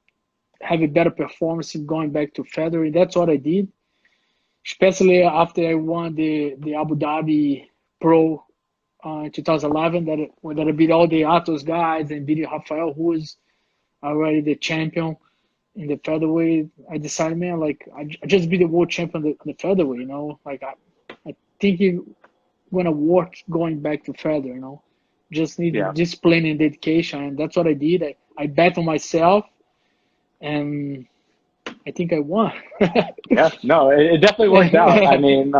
B: have a better performance in going back to featherweight. That's what I did, especially after I won the Abu Dhabi Pro in 2011 that I beat all the Atos guys and beat Rafael, who was already the champion in the featherweight. I decided, man, like I just beat the world champion in the featherweight, you know. Like I think it gonna work going back to feather, you know. Just need
A: Yeah.
B: discipline and dedication, and that's what I did. I bet on myself, and I think I won.
A: Yeah. No, it definitely worked out. I mean,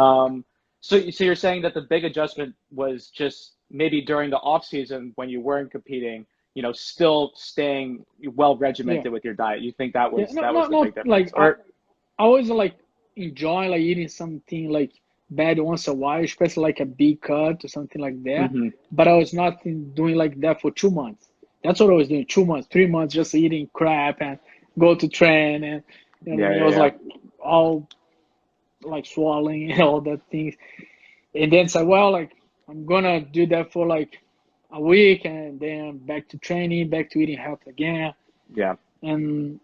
A: so you're saying that the big adjustment was just maybe during the off season when you weren't competing, still staying well
B: Yeah,
A: regimented with your diet. You think that
B: yeah.
A: was
B: No,
A: that was
B: not
A: the big difference,
B: like
A: or
B: I always like enjoy like eating something like bad once a while, especially like a big cut or something like that.
A: hmm
B: But I was not doing like that for 2 months. That's what I was doing. 2 months, 3 months, just eating crap and go to train, and you know what I
A: yeah,
B: mean. I
A: yeah,
B: was
A: yeah,
B: like all like swallowing and all that things. And then say, well, like I'm gonna do that for like a week, and then back to training, back to eating health again,
A: yeah.
B: and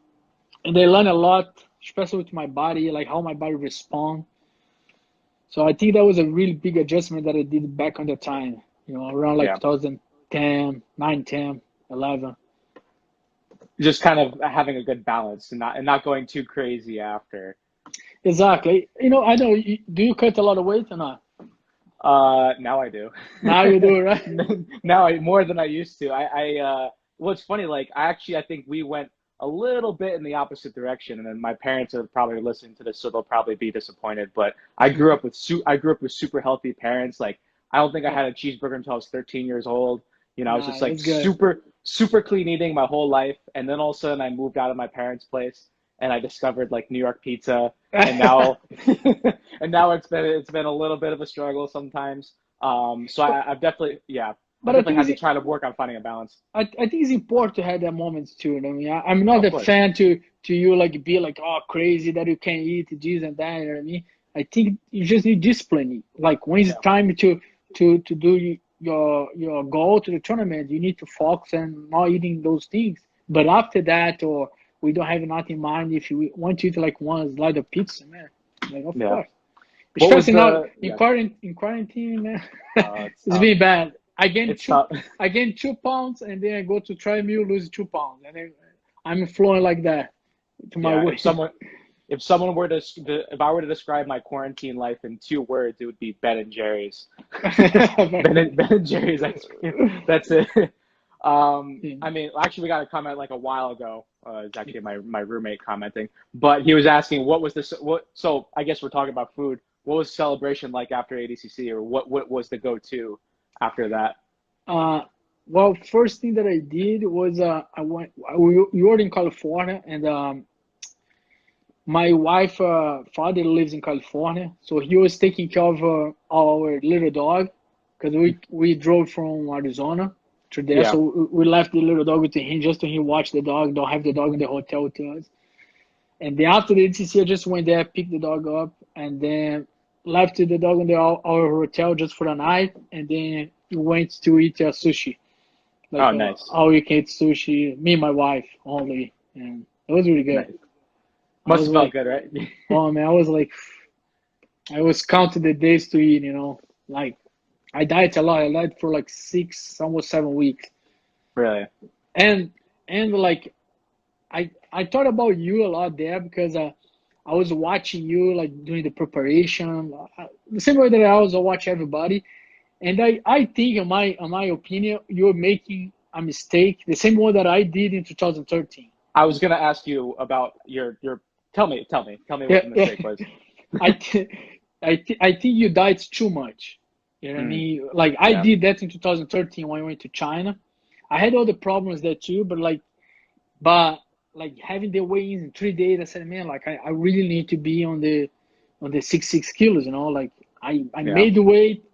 B: they learn a lot, especially with my body, like how my body responds. So I think that was a really big adjustment that I did back on the time, around like
A: Yeah.
B: 2010, 9, 10, 11.
A: Just kind of having a good balance and not going too crazy after.
B: Exactly. I know. Do you cut a lot of weight or not?
A: Now I do.
B: Now you do, right?
A: Now more than I used to. Well, it's funny. Like I think we went a little bit in the opposite direction, and then my parents are probably listening to this, so they'll probably be disappointed. But I grew up with super healthy parents. Like I don't think I
B: Yeah.
A: had a cheeseburger until I was 13 years old. I was
B: Nah,
A: just like
B: that's good.
A: super clean eating my whole life, and then all of a sudden I moved out of my parents' place and I discovered like New York pizza, and now and now it's been a little bit of a struggle sometimes. So
B: but
A: I've definitely, yeah, I've
B: I
A: definitely
B: think
A: had to try to work on finding a balance.
B: I think it's important to have that moments too. I mean, I'm not
A: Of
B: a
A: course.
B: fan to you like be like crazy that you can't eat this and that. You know what I mean? I think you just need discipline. Like when it's
A: Yeah.
B: time to do your goal to the tournament, you need to focus and not eating those things. But after that, or we don't have nothing in mind. If you want to eat like one slice of pizza, man, like of
A: Yeah.
B: course.
A: What was
B: Especially now
A: the,
B: in
A: yeah,
B: quarantine, man.
A: it's
B: It's
A: tough.
B: been bad. I gained
A: It's
B: two
A: tough.
B: I gained 2 pounds, and then I go to treadmill, lose 2 pounds. And then I'm flowing like that to my
A: Yeah.
B: weight.
A: If I were to describe my quarantine life in 2 words, it would be Ben and Jerry's. Ben and Jerry's ice cream. That's it.
B: Yeah.
A: I mean, actually, we got a comment like a while ago. It's actually my roommate commenting, but he was asking what was this, what, so I guess we're talking about food. What was celebration like after ADCC, or what was the go-to after that?
B: Uh, well, first thing that I did was we were in California, and my wife father lives in California, so he was taking care of our little dog because we drove from Arizona to there,
A: Yeah.
B: so we left the little dog with him just to him watch the dog, don't have the dog in the hotel with us. And then after the ADCC, I just went there, picked the dog up, and then left the dog in our hotel just for the night, and then we went to eat sushi, like
A: Oh, nice.
B: all you can eat sushi. Me and my wife only, and it was really good.
A: Nice.
B: I
A: Must
B: was
A: have felt
B: like,
A: good, right?
B: oh man, I was like, I was counting the days to eat, like I died a lot. I died for like 6, almost 7 weeks,
A: Really?
B: and like I thought about you a lot there because I was watching you like doing the preparation, the same way that I also watch everybody, and I think in my opinion you're making a mistake, the same one that I did in 2013.
A: I was gonna ask you about your. Tell me what
B: Yeah,
A: the
B: yeah.
A: mistake was.
B: I th- I think you died too much. You know what I
A: Mm,
B: mean? Like I
A: yeah.
B: did that in 2013 when I went to China. I had all the problems there too, but like having the weigh-ins in 3 days, I said, man, like I really need to be on the 6 kilos, Like I
A: Yeah.
B: made the weight,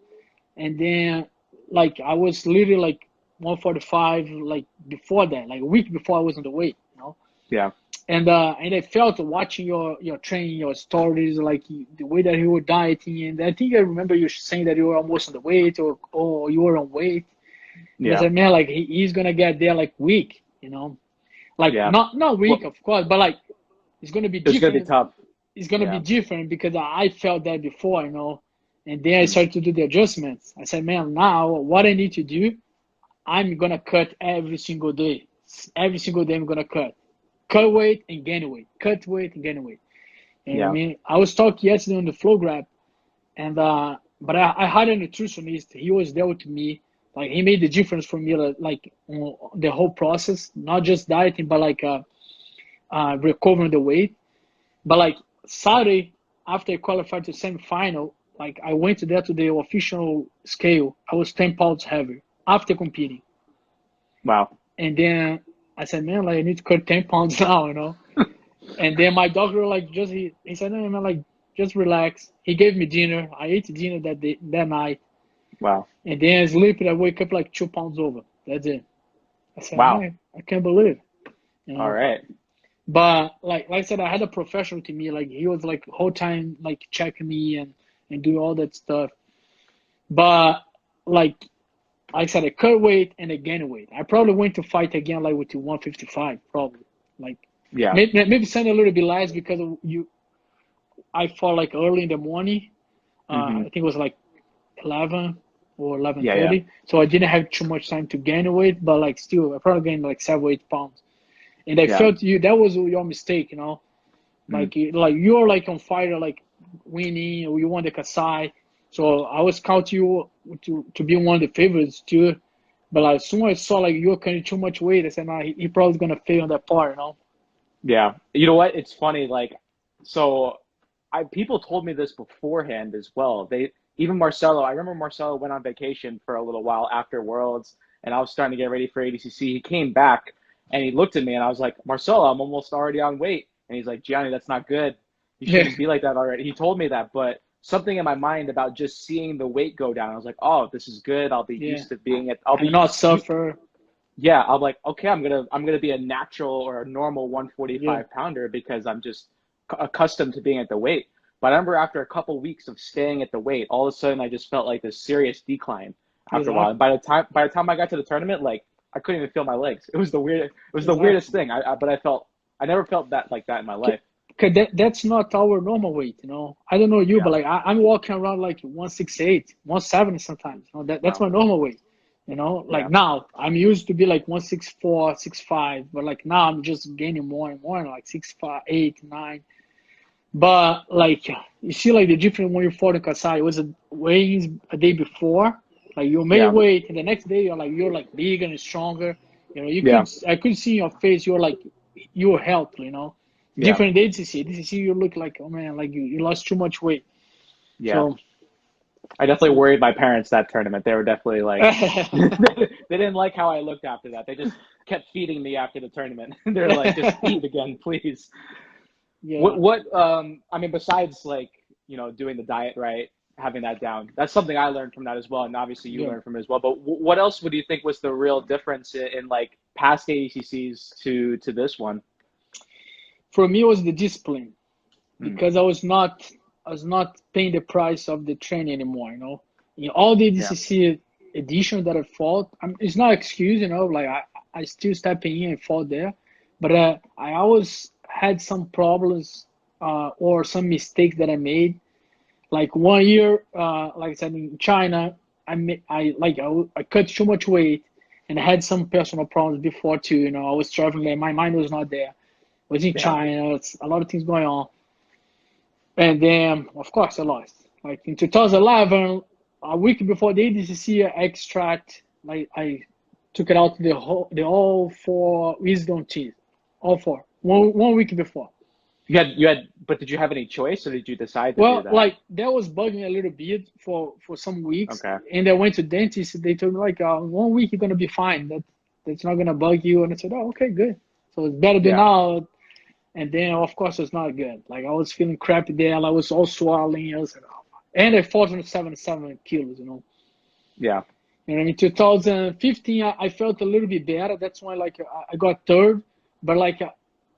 B: and then like I was literally like 145 like before that, like a week before I was on the weight.
A: Yeah.
B: And I felt watching your training, your stories, like the way that you were dieting, and I think I remember you saying that you were almost on the weight, or you were on weight, and I
A: Yeah.
B: said, man, like he's gonna get there like weak. Like
A: Yeah.
B: not weak,
A: Well,
B: of course, but like it's gonna be
A: it's gonna be
B: different.
A: tough.
B: It's gonna be
A: Yeah.
B: different because I felt that before. And then I
A: Mm,
B: started to do the adjustments. I said, man, now what I need to do, I'm gonna cut every single day. Every single day I'm gonna cut weight and gain weight, cut weight and gain weight. And I
A: yeah.
B: mean, I was talking yesterday on the flow grab, and but I had a nutritionist. He was there with me. Like he made the difference for me, like the whole process, not just dieting, but like recovering the weight. But like Saturday, after I qualified to semifinal, like I went there to the official scale. I was 10 pounds heavier after competing.
A: Wow.
B: And then I said, man, like I need to cut 10 pounds now. And then my doctor like he said, no, man, like just relax. He gave me dinner. I ate dinner that night.
A: Wow.
B: And then I sleep and I wake up like 2 pounds over. That's it. I said,
A: Wow.
B: man, I can't believe, you
A: All
B: know.
A: right.
B: But like I said, I had a professional to me. Like he was like whole time like checking me and doing all that stuff. But like I said, I cut weight and I gained weight. I probably went to fight again like with the 155 probably. Like
A: Yeah.
B: maybe send a little bit less because of you. I fought like early in the morning. I
A: Hmm.
B: think it was like 11 or
A: Yeah. Yeah.
B: 11:30. So I didn't have too much time to gain weight, but like still, I probably gained like 7 or 8 pounds. And I
A: Yeah.
B: felt that was your mistake.
A: Mm,
B: Like you're like on fire, like winning, or you won the Kasai. So I was counting you to be one of the favorites too. But like, as soon as I saw like you were carrying too much weight, I said, nah, he probably gonna fail on that part.
A: yeah. You know what? It's funny. Like, so I people told me this beforehand as well. They even Marcelo. I remember Marcelo went on vacation for a little while after Worlds, and I was starting to get ready for ADCC. He came back and he looked at me, and I was like, Marcelo, I'm almost already on weight. And he's like, Gianni, that's not good. You
B: Yeah,
A: shouldn't be like that already. He told me that, but something in my mind about just seeing the weight go down, I was like, oh, this is good. I'll be
B: yeah.
A: used to being it. I'll
B: I'm
A: be
B: not
A: you.
B: suffer.
A: Yeah, I'm like, okay, I'm gonna be a natural or a normal
B: Yeah,
A: 145 pounder because I'm just accustomed to being at the weight. But I remember after a couple weeks of staying at the weight, all of a sudden I just felt like this serious decline after a while. And
B: exactly.
A: by the time I got to the tournament, like I couldn't even feel my legs. It was the weirdest
B: Exactly.
A: thing. But I never felt that like that in my life.
B: Cause that's not our normal weight. I don't know you,
A: Yeah.
B: but like I'm walking around like 168, 170 sometimes. That's
A: Wow.
B: my normal weight. Like
A: Yeah.
B: now I'm used to be like 164, 65, but like now I'm just gaining more and more, like 6'5", 8, 9. But like you see, like the difference when you fought in Kasai, it was a weigh a day before. Like you made
A: Yeah.
B: weight, and the next day you're like bigger and stronger. You
A: Yeah.
B: I could see in your face you're like your health, you know.
A: Yeah.
B: Different ADCC. ADCC, you look like, oh man, like you lost too much weight.
A: Yeah.
B: So,
A: I definitely worried my parents that tournament. They were definitely like, they didn't like how I looked after that. They just kept feeding me after the tournament. They're like, just eat again, please.
B: yeah,
A: I mean, besides like, doing the diet right, having that down, that's something I learned from that as well. And obviously you
B: yeah.
A: learned from it as well. But what else would you think was the real difference in like past ADCCs to this one?
B: For me, it was the discipline
A: Mm,
B: because I was not paying the price of the training anymore. You know, in all the
A: yeah.
B: ADCC edition that I fought, it's not excuse. You know, like I still stepping in and fought there, but I always had some problems or some mistakes that I made. Like 1 year, like I said in China, I cut too much weight and I had some personal problems before too. You know, I was traveling and my mind was not there. I was in
A: Yeah.
B: China, it's a lot of things going on. And then, of course, I lost. Like in 2011, a week before the ADCC extract, I took it out the all four wisdom teeth, all four, one week before.
A: But did you have any choice or did you decide to do
B: Well,
A: that?
B: like that was bugging me a little bit for some weeks,
A: Okay.
B: and I went to dentist. They told me like 1 week you're gonna be fine. That's not gonna bug you. And I said, oh, okay, good. So it's better than
A: Yeah.
B: now. And then of course it's not good. Like I was feeling crappy there. I was all swelling. I was like, oh. And I fought on 77 kilos. You know.
A: Yeah.
B: And in 2015, I felt a little bit better. That's why like I got third, but like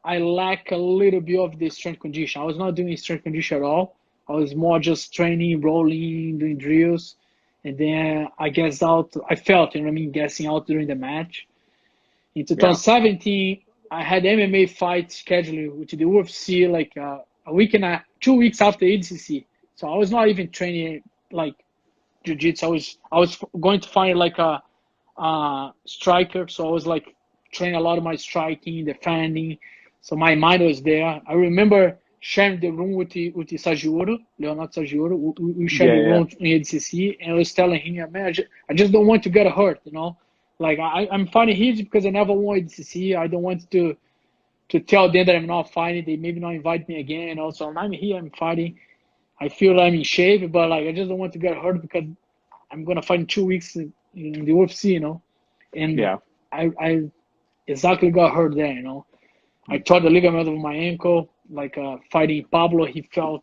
B: I lack a little bit of the strength condition. I was not doing strength condition at all. I was more just training, rolling, doing drills, and then I guess out. I felt, you know what I mean, gassing out during the match. In
A: Yeah.
B: 2017, I had MMA fight scheduled with the UFC like a week and 2 weeks after ADCC. So I was not even training like jiu-jitsu. I was going to find like a striker. So I was like training a lot of my striking, defending. So my mind was there. I remember sharing the room with the Sagioro, Leonardo Sagioro. We shared
A: Yeah.
B: the
A: Yeah.
B: room in ADCC, and I was telling him, man, I just don't want to get hurt, you know. Like I'm fighting here because I never won ADCC. I don't want to tell them that I'm not fighting. They maybe not invite me again, you know. So I'm here, I'm fighting. I feel I'm in shape, but like I just don't want to get hurt because I'm gonna fight in 2 weeks in the UFC, you know. And
A: Yeah.
B: I exactly got hurt there, you know. I
A: Mm.
B: tore the ligament of my ankle, like fighting Pablo, he fell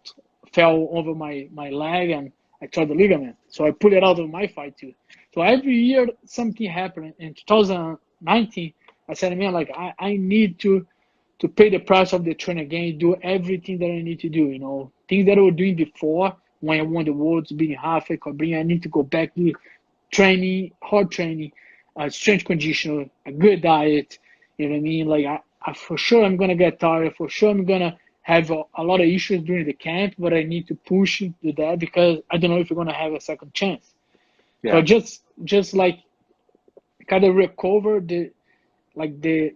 B: over my leg and I tore the ligament. So I pulled it out of my fight too. So every year something happened. In 2019, I said, man, like I need to pay the price of the train again, do everything that I need to do, you know. Things that I was doing before when I won the worlds, being halfway, I need to go back to training, hard training, strength conditioner, a good diet. You know what I mean? Like I for sure I'm gonna get tired. For sure I'm gonna have a lot of issues during the camp, but I need to push to that because I don't know if we're gonna have a second chance. So I
A: Yeah.
B: just like kind of recover like to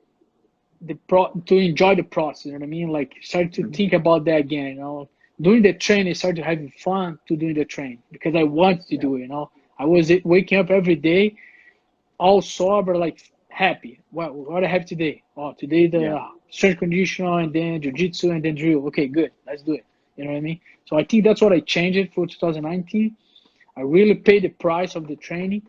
B: enjoy the process. You know what I mean? Like start to
A: Mhm.
B: think about that again. You know, doing the training, start to having fun to doing the train because I want to
A: Yeah.
B: do it. You know, I was waking up every day all sober, like happy. What I have today? Oh, today
A: Yeah.
B: the strength conditioner and then jiu-jitsu and then drill. Okay, good. Let's do it. You know what I mean? So I think that's what I changed it for 2019. I really paid the price of the training,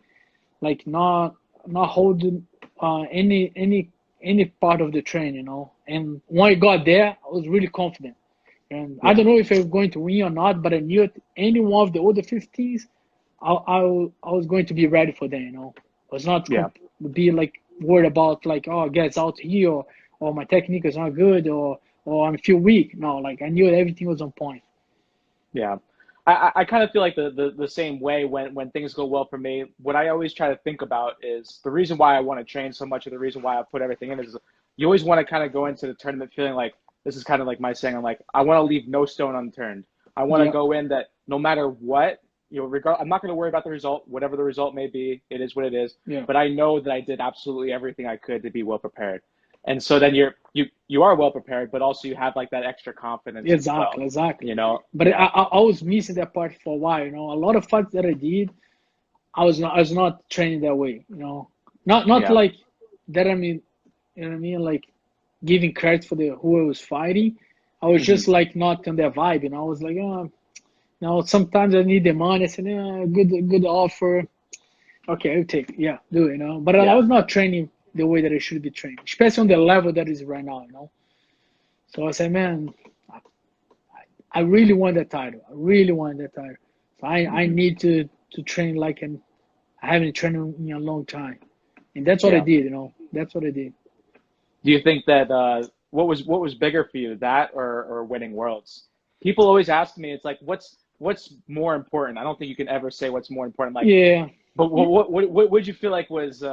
B: like not holding any part of the train, you know. And when I got there, I was really confident. And I
A: Yeah.
B: don't know if I was going to win or not, but I knew at any one of the other 15s, I was going to be ready for them, you know. I was not
A: Yeah.
B: be like worried about like, oh, gets out here or my technique is not good or I feel weak. No, like I knew everything was on point.
A: Yeah. I kind of feel like the same way when things go well for me. What I always try to think about is the reason why I want to train so much, or the reason why I put everything in is you always want to kind of go into the tournament feeling like this is kind of like my saying. I'm like, I want to leave no stone unturned. I want to
B: Yeah,
A: go in that no matter what, I'm not going to worry about the result, whatever the result may be. It is what it is.
B: yeah.
A: But I know that I did absolutely everything I could to be well prepared. And so then you are well prepared, but also you have like that extra confidence as well.
B: Exactly, exactly. But
A: Yeah.
B: I was missing that part for a while. You know, a lot of fights that I did, I was not training that way. You know, not
A: Yeah.
B: like that. I mean, you know what I mean? Like giving credit for the who I was fighting. I was
A: Hmm.
B: just like not on their vibe, you know. I was like, oh, you know, sometimes I need the money. I said, yeah, good offer. Okay, I'll take it. Yeah, do it, you know. But I
A: Yeah.
B: was not training the way that I should be training, especially on the level that is right now, you know. So I said, man, I really want that title. I really want that title. So I
A: Hmm.
B: need to train like I haven't trained in a long time, and that's what I
A: Yeah.
B: did, you know. That's what I did.
A: Do you think that what was bigger for you, that or winning worlds? People always ask me, it's like, what's more important? I don't think you can ever say what's more important. Like,
B: Yeah.
A: but what would you feel like was?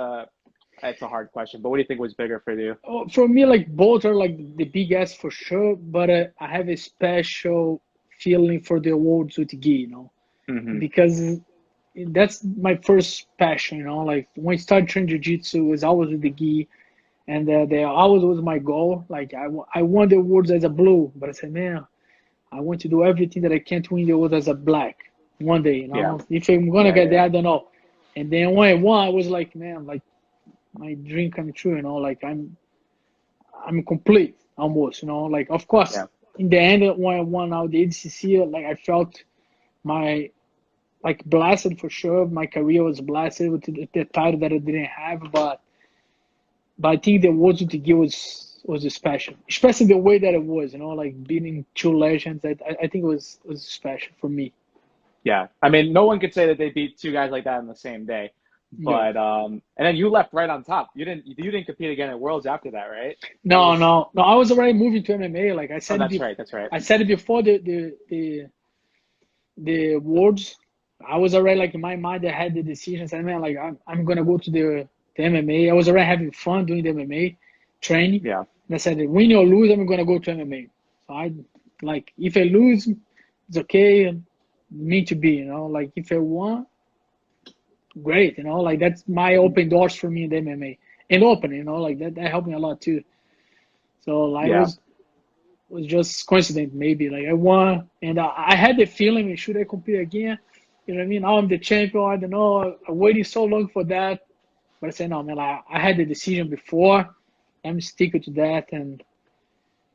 A: It's a hard question, but what do you think was bigger for you?
B: Oh, for me, like both are like the big ass for sure, but I have a special feeling for the awards with gi, you know,
A: Hmm.
B: because that's my first passion, you know. Like when I started training jiu-jitsu, it was always with the gi, and they always was my goal. Like I won the awards as a blue, but I said, man, I want to do everything that I can to win the awards as a black one day, you
A: Yeah.
B: know. If I'm gonna
A: Yeah.
B: get there,
A: Yeah.
B: I don't know. And then when I won, I was like, man, like my dream come true, you know. Like I'm complete almost, you know. Like of course,
A: Yeah.
B: in the end, when I won out the ADCC, like I felt my like blessed for sure. My career was blessed with the title that I didn't have, but I think the awards with the Gil was special, especially the way that it was, you know, like beating two legends. I think it was special for me.
A: Yeah. I mean, no one could say that they beat two guys like that in the same day.
B: Yeah.
A: But and then you left right on top. You didn't compete again at Worlds after that, right? That
B: No,
A: was
B: no, no. I was already moving to MMA. Like
A: oh, that's right. That's right.
B: I said it before the awards. I was already like in my mind. I had the decision. I said, man, like I'm gonna go to the MMA. I was already having fun doing the MMA training.
A: Yeah.
B: And I said, win or lose, I'm gonna go to MMA. So I like if I lose, it's okay. Meant to be, you know. Like if I won, great, you know. Like that's my open doors for me in the MMA and open, you know. Like that helped me a lot too. So like it
A: Yeah.
B: was just coincident maybe. Like I won, and I had the feeling should I compete again? You know what I mean? Now I'm the champion. I don't know. I'm waiting so long for that, but I said no, man. I had the decision before. I'm sticking to that, and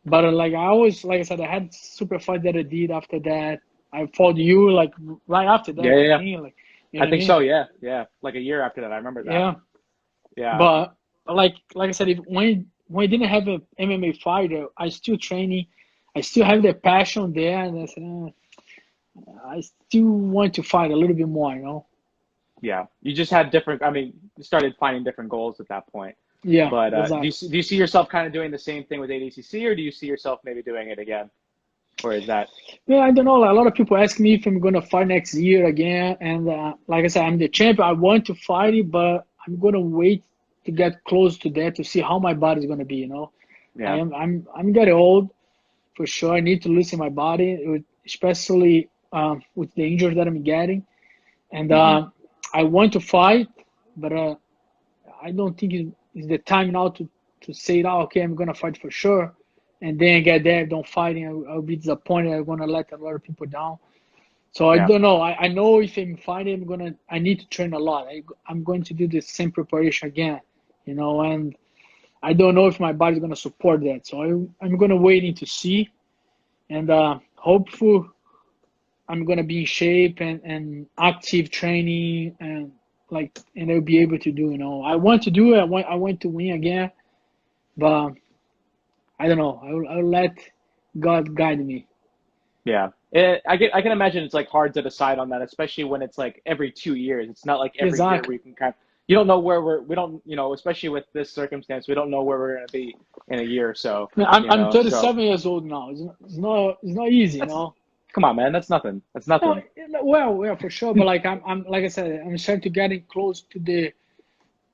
B: but like I always, like I said, I had super fight that I did after that. I fought you like right after
A: Yeah.
B: that.
A: Yeah.
B: I
A: Yeah.
B: think like you
A: I
B: know what I
A: think
B: mean?
A: so. Yeah. Yeah. Like a year after that, I remember that.
B: Yeah.
A: Yeah.
B: But like I said, if when I didn't have an MMA fighter, I still training. I still have the passion there, and I said, I still want to fight a little bit more, you know?
A: Yeah. You just had different. I mean, you started finding different goals at that point.
B: Yeah,
A: But
B: exactly.
A: do you see yourself kind of doing the same thing with ADCC, or do you see yourself maybe doing it again, or is that?
B: Yeah, I don't know. Like, a lot of people ask me if I'm gonna fight next year again, and like I said, I'm the champion. I want to fight it, but I'm gonna wait to get close to that to see how my body's gonna be. You know,
A: Yeah.
B: I'm getting old for sure. I need to listen my body, especially with the injuries that I'm getting, and
A: Hmm.
B: I want to fight, but I don't think it's the time now to say, oh, okay, I'm gonna fight for sure, and then get there, don't fight, and I'll be disappointed. I'm gonna let a lot of people down. So I
A: Yeah.
B: don't know. I know if I'm fighting, I need to train a lot. I'm going to do the same preparation again, you know, and I don't know if my body's gonna support that. So I'm gonna waiting to see, and hopeful I'm gonna be in shape and active training and like and I'll be able to do. You know, I want to do it. I want to win again, but I don't know. I'll let God guide me.
A: Yeah. I can imagine it's like hard to decide on that, especially when it's like every 2 years. It's not like every year where
B: Exactly.
A: you can kind of, you don't know where we don't, especially with this circumstance, we don't know where we're going to be in a year or so,
B: I mean, I'm
A: so
B: 37 years old now. It's not easy, you
A: that's,
B: know.
A: come on, man. That's nothing. That's
B: No,
A: nothing.
B: well, for sure. But like I'm like I said, I'm starting to getting close to the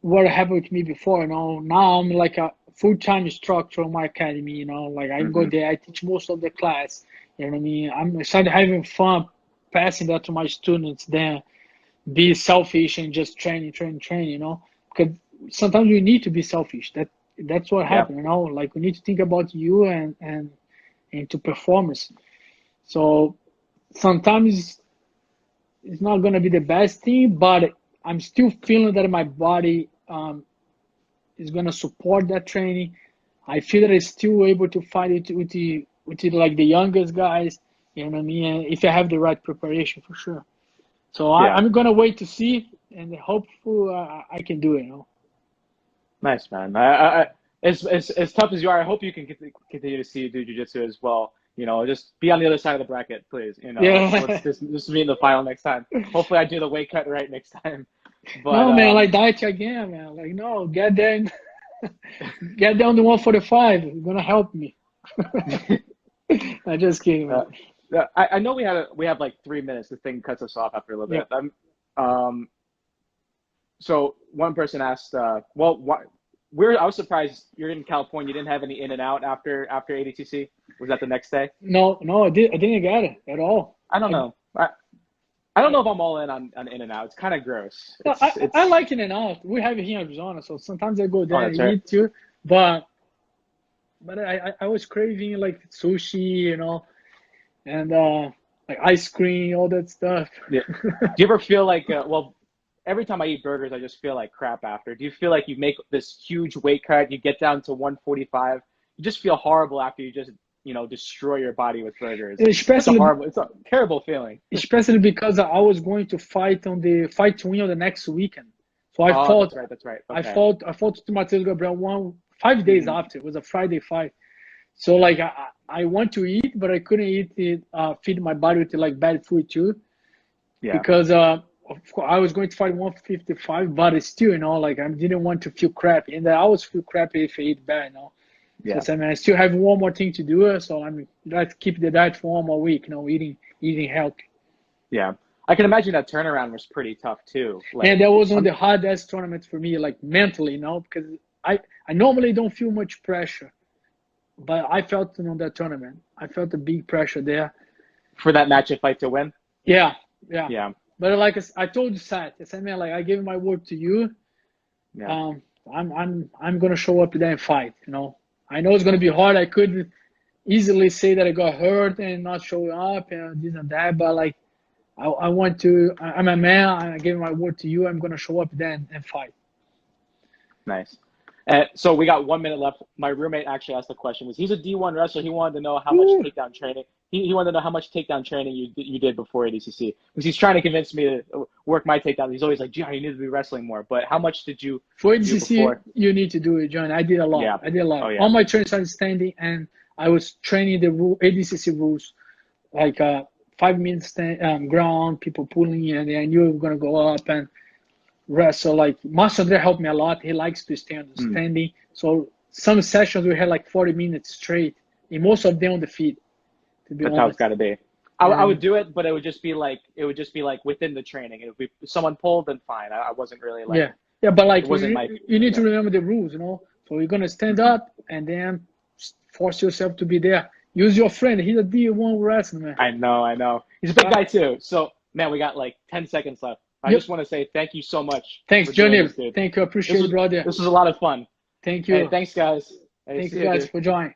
B: what happened with me before. You know, now I'm like a full-time instructor on my academy. You know, like I go
A: Hmm.
B: there, I teach most of the class. You know what I mean? I'm starting having fun passing that to my students. Then be selfish and just train. You know, because sometimes we need to be selfish. That's what
A: Yeah.
B: happened. You know, like we need to think about you and to performance. So sometimes it's not gonna be the best thing, but I'm still feeling that my body is gonna support that training. I feel that I'm still able to fight it with the like the youngest guys. You know what I mean? And if I have the right preparation, for sure. So
A: Yeah.
B: I'm gonna wait to see, and hopefully I can do it. You know?
A: Nice, man. As tough as you are, I hope you can continue to see you do jiu-jitsu as well. You know, just be on the other side of the bracket, please. You know, let's
B: Yeah.
A: just meet in the final next time. Hopefully, I do the weight cut right next time. But
B: No, man, like diet again, man. Like, no, get there, get down to 145. It's gonna help me. I'm just kidding, man.
A: I know we have like 3 minutes. The thing cuts us off after a little
B: Yeah.
A: bit. So one person asked, well, I was surprised you're in California. You didn't have any in and out after ADCC. Was that the next day?
B: No, I didn't get it at all.
A: I don't know. I don't know if I'm all in on in and out. It's kind of gross.
B: No, I like in and out. We have it here in Arizona, so sometimes I go there
A: that's
B: and
A: right.
B: eat too. But I was craving like sushi, you know, and like ice cream, all that stuff.
A: Yeah. Do you ever feel like well, every time I eat burgers, I just feel like crap after. Do you feel like you make this huge weight cut, you get down to 145, you just feel horrible after you just destroy your body with burgers? It's a terrible feeling.
B: Especially because I was going to fight on the fight to win on the next weekend. So I fought.
A: That's right. Okay.
B: I fought to Matheus Gabriel 5 days after. It was a Friday fight. So like I want to eat, but I couldn't eat it, feed my body with like bad food too.
A: Yeah.
B: Because of course, I was going to fight 155, but still, like I didn't want to feel crappy, and I always feel crappy if I eat bad,
A: Yeah.
B: So I still have one more thing to do, so let's keep the diet for one more week, eating healthy.
A: Yeah. I can imagine that turnaround was pretty tough too.
B: And that was one of the hardest tournaments for me, like mentally, because I normally don't feel much pressure, but I felt on that tournament. I felt a big pressure there.
A: For that matchup fight to win?
B: Yeah. But like I told you, Sat, I said, man, like I gave my word to you.
A: Yeah.
B: I'm gonna show up there and fight. I know it's gonna be hard. I could easily say that I got hurt and not show up and this and that, but like I want to. I'm a man. I gave my word to you. I'm gonna show up there and fight.
A: Nice. So we got 1 minute left. My roommate actually asked the question. He's a D1 wrestler. He wanted to know how much takedown training. He wanted to know how much takedown training you did before ADCC, because he's trying to convince me to work my takedown. He's always like, Gianni, you need to be wrestling more. But how much did you
B: for
A: do
B: ADCC?
A: Before?
B: You need to do it, John. I did a lot.
A: Yeah.
B: I did a lot.
A: Oh, yeah.
B: All my trainers started standing, and I was training the ADCC rules, like 5 minutes ground, people pulling, and I knew we were gonna go up and wrestle. Like Master Andre helped me a lot. He likes to stay on the standing. So some sessions we had like 40 minutes straight, and most of them on the feet. To be honest.
A: That's how it's got to be. I would do it, but it would just be like within the training. If someone pulled, then fine. I wasn't really like
B: but like you need to remember the rules, So you're gonna stand up and then force yourself to be there. Use your friend. He's a D1 wrestler, man.
A: I know. He's a big guy too. So man, we got like 10 seconds left. I just want to say thank you so much.
B: Thanks, Johnny. Thank you. I appreciate it, brother.
A: This was a lot of fun.
B: Thank you.
A: Hey, thanks, guys.
B: Thank you guys for joining.